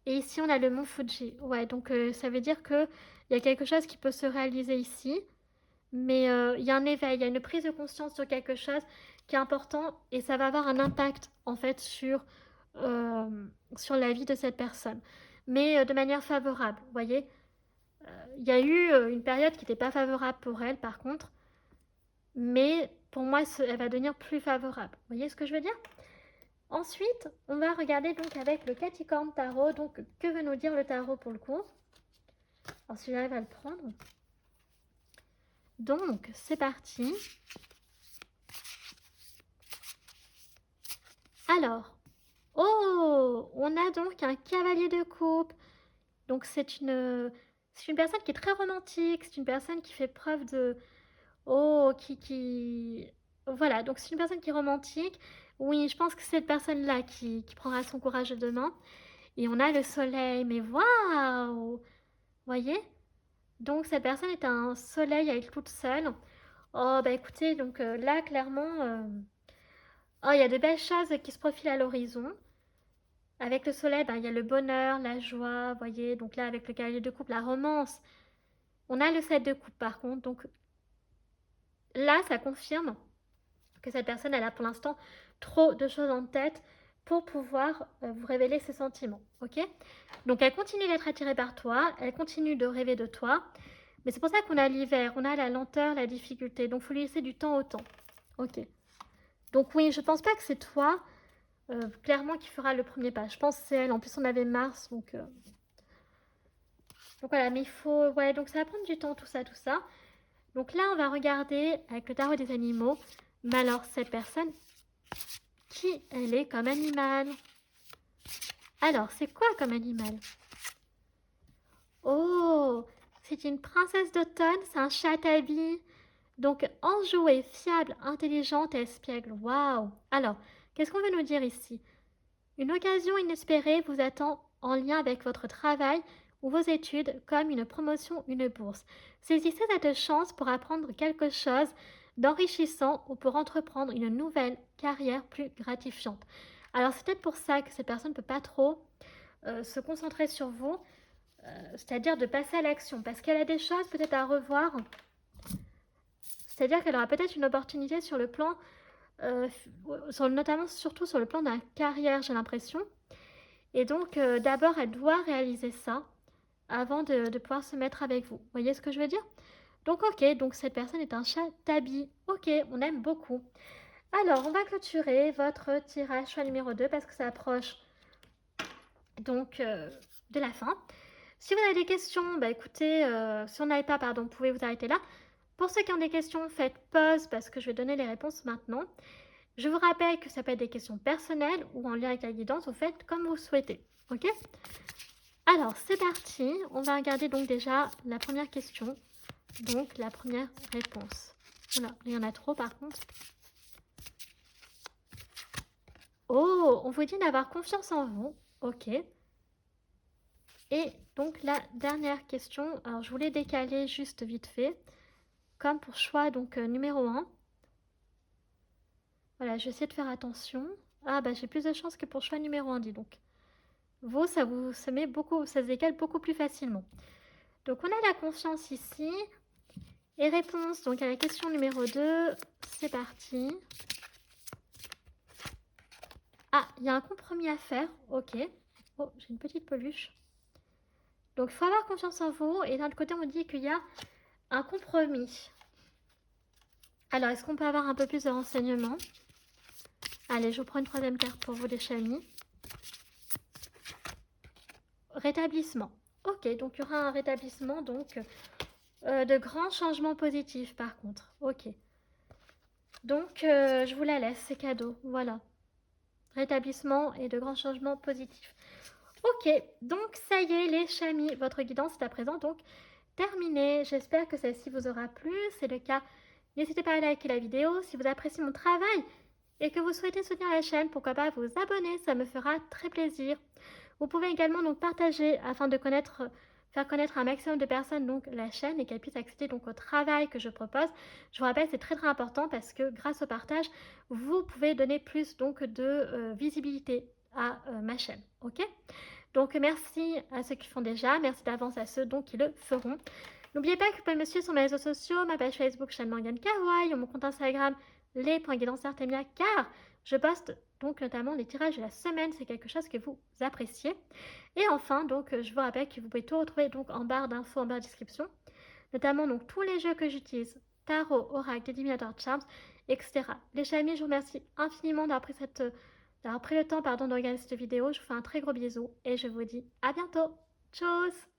Et ici, on a le mont Fuji. Ouais, donc ça veut dire qu'il y a quelque chose qui peut se réaliser ici. Mais il y a un éveil, il y a une prise de conscience sur quelque chose qui est important. Et ça va avoir un impact, en fait, sur la vie de cette personne. Mais de manière favorable, vous voyez. Il y a eu une période qui n'était pas favorable pour elle, par contre. Mais pour moi, elle va devenir plus favorable. Vous voyez ce que je veux dire? Ensuite, on va regarder donc avec le Capricorne Tarot. Donc, que veut nous dire le tarot pour le coup? Alors, si j'arrive à le prendre. Donc, c'est parti. Alors, oh, on a donc un cavalier de coupe. Donc, c'est une personne qui est très romantique. C'est une personne qui fait preuve de... Oh, Voilà, donc c'est une personne qui est romantique. Oui, je pense que c'est cette personne-là qui prendra son courage demain. Et on a le soleil, mais waouh! Voyez? Donc cette personne est un soleil à elle toute seule. Oh, bah écoutez, donc là, clairement, oh, il y a de belles choses qui se profilent à l'horizon. Avec le soleil, bah, il y a le bonheur, la joie, voyez? Donc là, avec le cavalier de coupe, la romance. On a le 7 de coupe, par contre. Donc là, ça confirme que cette personne, elle a pour l'instant trop de choses en tête pour pouvoir vous révéler ses sentiments, ok? Donc elle continue d'être attirée par toi, elle continue de rêver de toi, mais c'est pour ça qu'on a l'hiver, on a la lenteur, la difficulté, donc il faut lui laisser du temps au temps, ok? Donc oui, je pense pas que c'est toi, clairement, qui fera le premier pas, je pense que c'est elle, en plus on avait Mars, donc voilà, mais il faut, ouais, donc ça va prendre du temps, tout ça, tout ça. Donc là, on va regarder avec le tarot des animaux. Mais alors, cette personne, qui elle est comme animal? Alors, c'est quoi comme animal? Oh, c'est une princesse d'automne, c'est un chat tabi. Donc, enjouée, fiable, intelligente et espiègle. Waouh! Alors, qu'est-ce qu'on veut nous dire ici? Une occasion inespérée vous attend en lien avec votre travail ou vos études, comme une promotion, une bourse. Saisissez cette chance pour apprendre quelque chose d'enrichissant ou pour entreprendre une nouvelle carrière plus gratifiante. Alors c'est peut-être pour ça que cette personne ne peut pas trop se concentrer sur vous, c'est-à-dire de passer à l'action, parce qu'elle a des choses peut-être à revoir, c'est-à-dire qu'elle aura peut-être une opportunité sur le plan, notamment surtout sur le plan de la carrière, j'ai l'impression. Et donc d'abord elle doit réaliser ça avant de pouvoir se mettre avec vous. Vous voyez ce que je veux dire? Donc ok, donc cette personne est un chat tabi. Ok, on aime beaucoup. Alors, on va clôturer votre tirage choix numéro 2 parce que ça approche donc de la fin. Si vous avez des questions, bah écoutez, si on n'avait pas, pardon, vous pouvez vous arrêter là. Pour ceux qui ont des questions, faites pause parce que je vais donner les réponses maintenant. Je vous rappelle que ça peut être des questions personnelles ou en lien avec la guidance, vous faites comme vous souhaitez. Ok? Alors, c'est parti. On va regarder donc déjà la première question. Donc, la première réponse. Voilà, il y en a trop par contre. Oh, on vous dit d'avoir confiance en vous. Ok. Et donc la dernière question, alors je voulais décaler juste vite fait, comme pour choix donc numéro 1. Voilà, je vais essayer de faire attention. Ah bah j'ai plus de chance que pour choix numéro 1, dis donc. Vous, ça vous se met beaucoup, ça se décale beaucoup plus facilement. Donc on a la confiance ici. Et réponse donc à la question numéro 2, c'est parti. Ah, il y a un compromis à faire, ok. Oh, j'ai une petite peluche. Donc il faut avoir confiance en vous. Et d'un autre côté, on dit qu'il y a un compromis. Alors, est-ce qu'on peut avoir un peu plus de renseignements? Allez, je vous prends une troisième carte pour vous, les chamis. Rétablissement. Ok, donc il y aura un rétablissement, donc de grands changements positifs par contre. Ok. Donc, je vous la laisse, c'est cadeau. Voilà. Rétablissement et de grands changements positifs. Ok, donc ça y est, les chamis, votre guidance est à présent donc terminée. J'espère que celle-ci vous aura plu. Si c'est le cas, n'hésitez pas à liker la vidéo. Si vous appréciez mon travail et que vous souhaitez soutenir la chaîne, pourquoi pas vous abonner, ça me fera très plaisir. Vous pouvez également donc partager afin de faire connaître un maximum de personnes donc la chaîne et qu'elles puissent accéder donc au travail que je propose. Je vous rappelle, c'est très très important parce que grâce au partage, vous pouvez donner plus donc de visibilité à ma chaîne. Ok? Donc merci à ceux qui font déjà, merci d'avance à ceux donc qui le feront. N'oubliez pas que vous pouvez me suivre sur mes réseaux sociaux, ma page Facebook chaîne Morgane Kawaii, ou mon compte Instagram les.guidanceartemia, car je poste donc notamment les tirages de la semaine, c'est quelque chose que vous appréciez. Et enfin, donc je vous rappelle que vous pouvez tout retrouver donc en barre d'infos, en barre de description, notamment donc tous les jeux que j'utilise, tarot, oracle, divinator, charms, etc. Les chamis, je vous remercie infiniment d'avoir pris le temps d'organiser cette vidéo. Je vous fais un très gros bisou et je vous dis à bientôt. Tchuss!